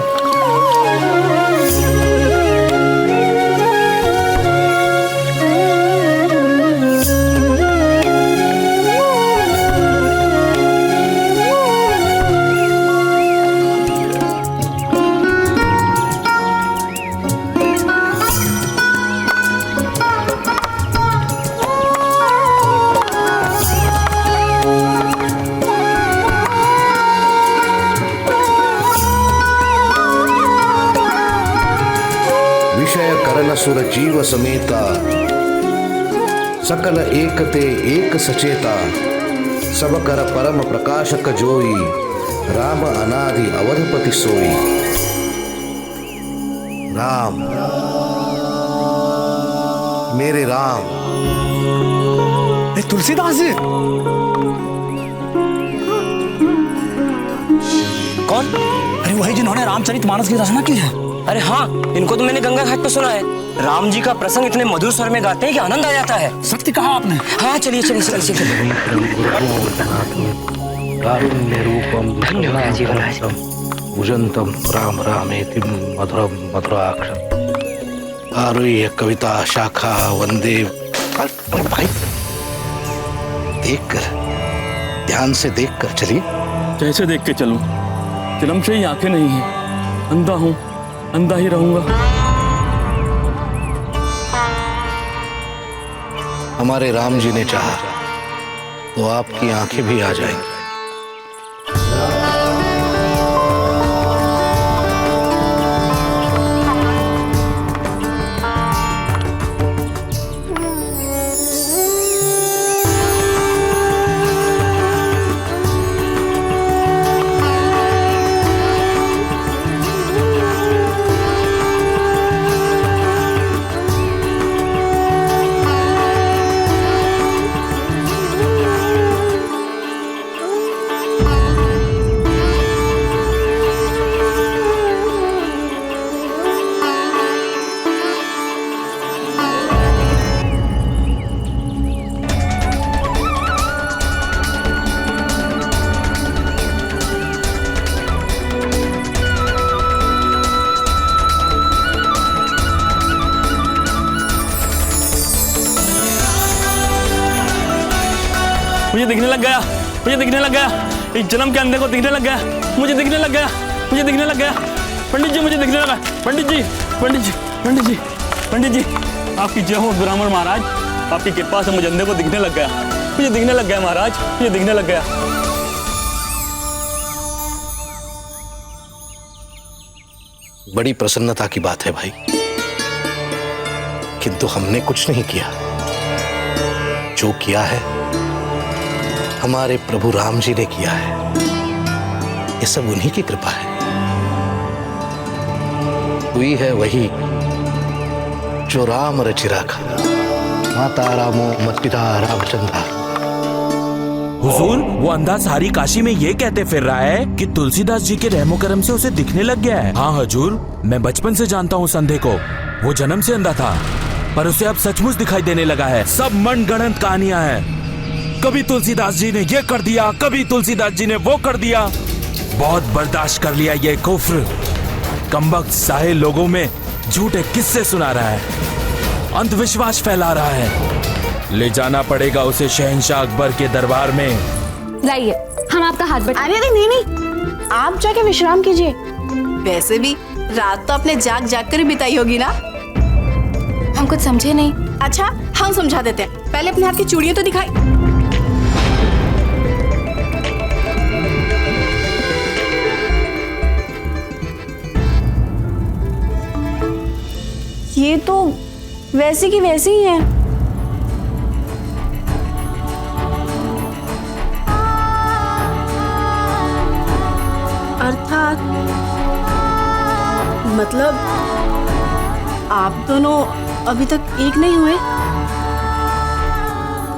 सुर जीव समेता सकल एकते एक सचेता सब कर परम प्रकाशक जोई राम अनादि अवधपति सोई। राम, मेरे राम। तुलसीदास जी कौन? अरे वही जिन्होंने रामचरितमानस की रचना की है। अरे हाँ, इनको तो मैंने गंगा घाट पे सुना है। राम जी का प्रसंग इतने मधुर स्वर में गाते हैं कि आनंद आ जाता है। सत्य कहा आपने। हाँ चलिए चलिए चलिए। भुजंतम राम रामेति मधुरम मधुराक्षरम् आरुह्य कविता शाखा वंदे। भाई देखकर, ध्यान से देखकर चलिए। कैसे देख के चलूं? जन्म से ही आंखें नहीं है, अंधा हूं, अंधा ही रहूंगा। हमारे राम जी ने चाहा तो आपकी आंखें भी आ जाएंगी। मुझे दिखने लग गया, मुझे दिखने लग गया, इस जन्म के अंधे को दिखने लग गया, मुझे दिखने लग गया, मुझे दिखने लग गया। पंडित जी मुझे दिखने लगा। पंडित जी, पंडित जी, पंडित जी, पंडित जी, आपकी जय हो ब्राह्मण महाराज, आपकी कृपा से मुझे अंधे को दिखने लग गया, मुझे दिखने लग गया महाराज, मुझे दिखने लग गया। बड़ी प्रसन्नता की बात है भाई, किंतु हमने कुछ नहीं किया। जो किया है हमारे प्रभु राम जी ने किया है। ये सब उन्हीं की कृपा है। हुई है वही जो राम रचि राखा, माता रामो मत पिता रामचंद्र। हुजूर, वो अंधा सारी काशी में ये कहते फिर रहा है कि तुलसीदास जी के रहमो करम से उसे दिखने लग गया है। हाँ हुजूर, मैं बचपन से जानता हूँ उस अंधे को। वो जन्म से अंधा था, पर उसे अब सचमुच दिखाई देने लगा है। सब मनगढ़ंत कहानियां हैं। कभी तुलसीदास जी ने ये कर दिया, कभी तुलसीदास जी ने वो कर दिया। बहुत बर्दाश्त कर लिया ये कुफ्र। कमबख्त साहिल लोगों में झूठे किस्से सुना रहा है, अंधविश्वास फैला रहा है। ले जाना पड़ेगा उसे शहंशाह अकबर के दरबार में। लाइए, हम आपका हाथ बढ़ा। अरे नहीं, आप जाके विश्राम कीजिए। वैसे भी रात तो आपने जाग जाग कर बिताई होगी ना। हम कुछ समझे नहीं। अच्छा, हम समझा देते हैं। पहले अपने हाथ की चूड़ियां तो दिखाई। ये तो वैसी की वैसी ही है। अर्थात मतलब आप दोनों अभी तक एक नहीं हुए।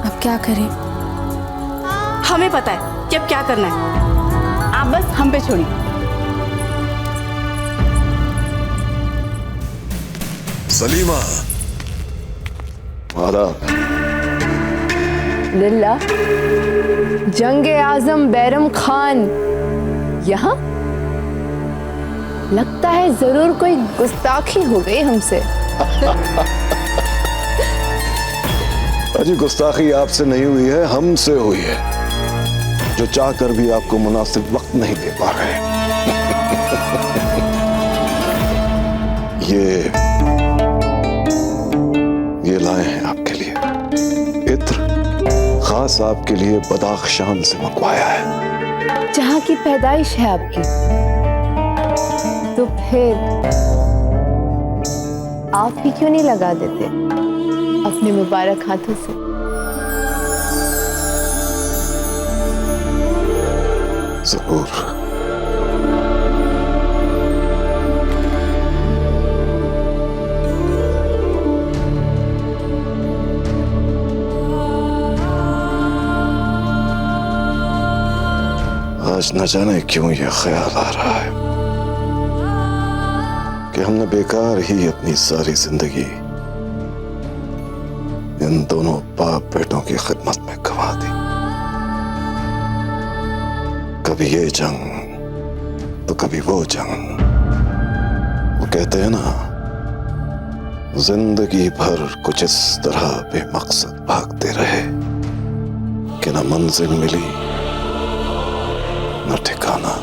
अब क्या करें? हमें पता है कि अब क्या करना है। आप बस हम पे छोड़िए। सलीमा, लिल्ला, जंगे आजम बैरम खान यहाँ? लगता है जरूर कोई गुस्ताखी हो गई हमसे। अजी, गुस्ताखी आपसे नहीं हुई है, हमसे हुई है, जो चाहकर भी आपको मुनासिब वक्त नहीं दे पा रहे। ये लाए हैं आपके लिए इत्र, खास आपके लिए बदाख्शान से मंगवाया है। जहाँ की पैदाइश है आपकी, तो फिर आप ही क्यों नहीं लगा देते अपने मुबारक हाथों से? जरूर। आज न जाने क्यों ये ख्याल आ रहा है कि हमने बेकार ही अपनी सारी जिंदगी इन दोनों बाप बेटों की खिदमत में गंवा दी। कभी ये जंग तो कभी वो जंग। वो कहते हैं ना, जिंदगी भर कुछ इस तरह बेमकसद भागते रहे कि न मंजिल मिली, न ठिकाना,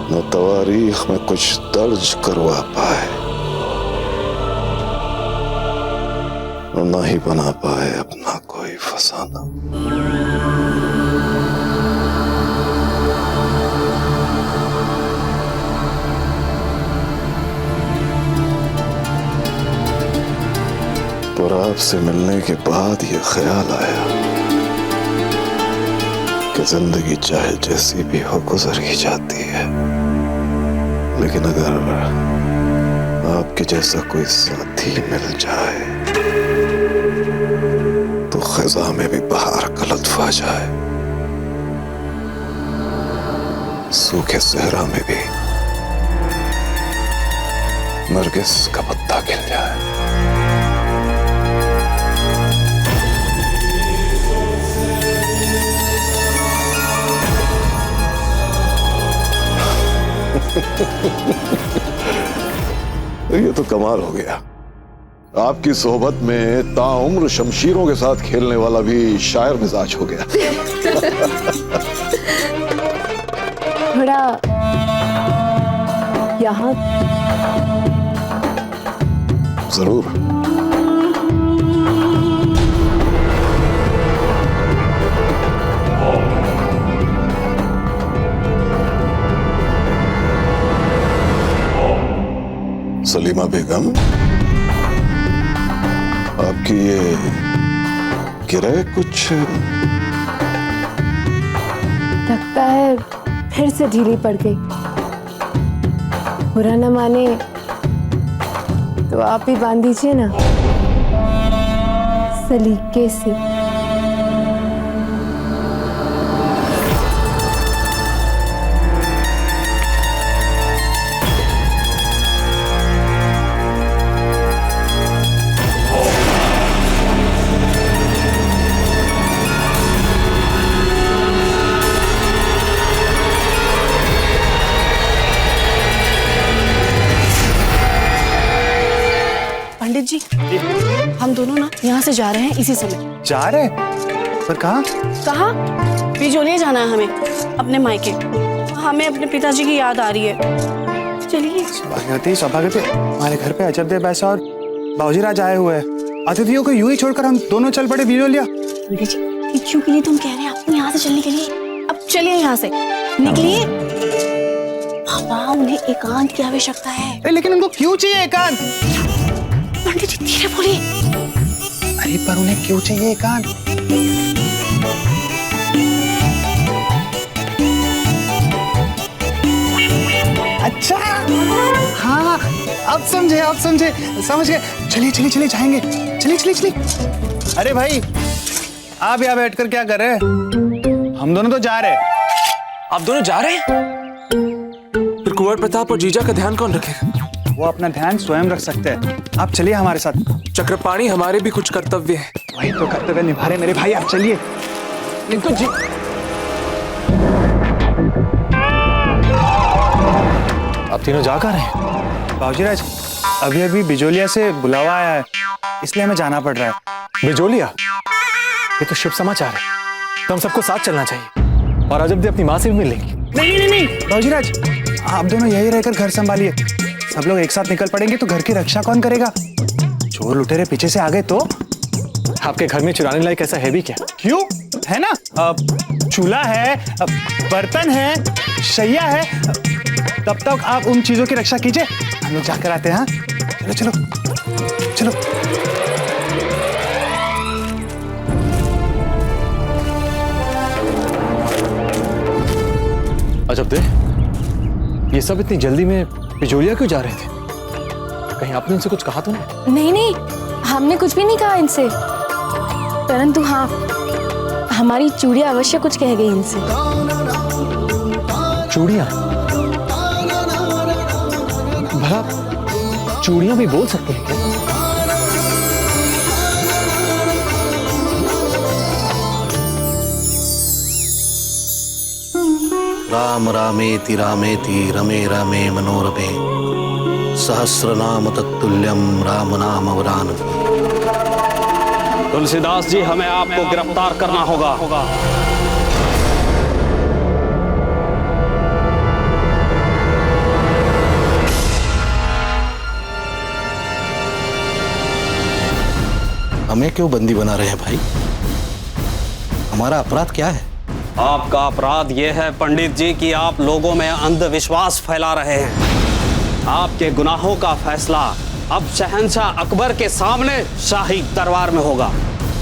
न तवारीख में कुछ दर्ज करवा पाए, और न ही बना पाए अपना कोई फसाना। पर आपसे मिलने के बाद ये ख्याल आया कि जिंदगी चाहे जैसी भी हो गुजर ही जाती है, लेकिन अगर आपके जैसा कोई साथी मिल जाए तो खज़ा में भी बहार का लुत्फ आ जाए, सूखे सहरा में भी नरगिस का पत्ता खिल जाए। ये तो कमाल हो गया। आपकी सोहबत में ताउम्र शमशीरों के साथ खेलने वाला भी शायर मिजाज हो गया। थोड़ा यहाँ जरूर। सलीमा बेगम, आपकी ये गिरह कुछ लगता है फिर से ढीली पड़ गई। बुरा न माने तो आप ही बांध दीजिए ना, सलीके से। पंडित जी, हम दोनों ना यहाँ से जा रहे हैं इसी समय। जा रहे? पर कहाँ? कहाँ? बिजोलिया जाना है हमें, अपने मायके। हमें अपने पिताजी की याद आ रही है। चलिए। सौभाग्यवती, हमारे घर पे अजब देव बैसा और बाबूजी राज आए हुए हैं। अतिथियों को यूं ही छोड़कर हम दोनों चल पड़े बिजोलिया। पंडित जी, किच्चू के लिए तुम कह रहे हैं आपको यहाँ से चलने के लिए? अब चलिए यहाँ से, निकलिए। पापा, उन्हें एकांत की आवश्यकता है। लेकिन उनको क्यों चाहिए एकांत? पंडित जी धीरे बोलिए। अरे पर उन्हें क्यों चाहिए एकांत? अच्छा, हाँ, अब समझे, समझ गए। चलिए जाएंगे। चलिए। अरे भाई, आप यहाँ बैठकर क्या कर रहे हैं? हम दोनों तो जा रहे हैं। आप दोनों जा रहे हैं? फिर कुंवर प्रताप और जीजा का ध्यान कौन रखेगा? वो अपना ध्यान स्वयं रख सकते हैं। आप चलिए हमारे साथ। चक्रपाणी, हमारे भी कुछ कर्तव्य है। वही तो कर्तव्य निभा रहे मेरे भाई, आप चलिए। इनको जी आप तीनों जा कर रहे हैं? बाबूजी राज, अभी बिजोलिया से बुलावा आया है, इसलिए हमें जाना पड़ रहा है। बिजोलिया? ये तो शुभ समाचार है। तो हम सबको साथ चलना चाहिए और अजब अपनी माँ से भी मिलेंगी। नहीं बाबूजी राज, आप दोनों यही रहकर घर संभालिए। सब लोग एक साथ निकल पड़ेंगे तो घर की रक्षा कौन करेगा? चोर लुटेरे पीछे से आ गए तो? आपके घर में चुराने लायक ऐसा है भी क्या? क्यों, है ना। चूल्हा है, बर्तन है, शैया है। तब तक आप उन चीजों की रक्षा कीजिए, हम लोग जाकर आते हैं। हाँ, चलो। अजब दे, ये सब इतनी जल्दी में बिजोलिया क्यों जा रहे थे? कहीं आपने उनसे कुछ कहा तो नहीं? नहीं, हमने कुछ भी नहीं कहा इनसे। परंतु हाँ, हमारी चूड़ियां अवश्य कुछ कह गई इनसे। चूड़ियां? भला चूड़ियां भी बोल सकती हैं क्या? राम रामेति रामेति रमे रमे मनोरमे सहस्रनाम तत्तुल्यम राम नाम वरानने। तुलसीदास जी, हमें आपको गिरफ्तार करना होगा। हमें क्यों बंदी बना रहे हैं भाई? हमारा अपराध क्या है? आपका अपराध यह है पंडित जी कि आप लोगों में अंधविश्वास फैला रहे हैं। आपके गुनाहों का फैसला अब शहंशाह अकबर के सामने शाही दरबार में होगा।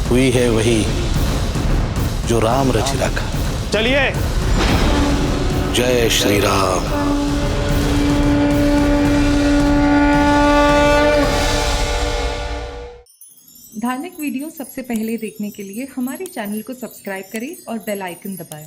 हुई है वही जो राम रचि रखा। चलिए। जय श्री राम। धार्मिक वीडियो सबसे पहले देखने के लिए हमारे चैनल को सब्सक्राइब करें और बेल आइकन दबाएं।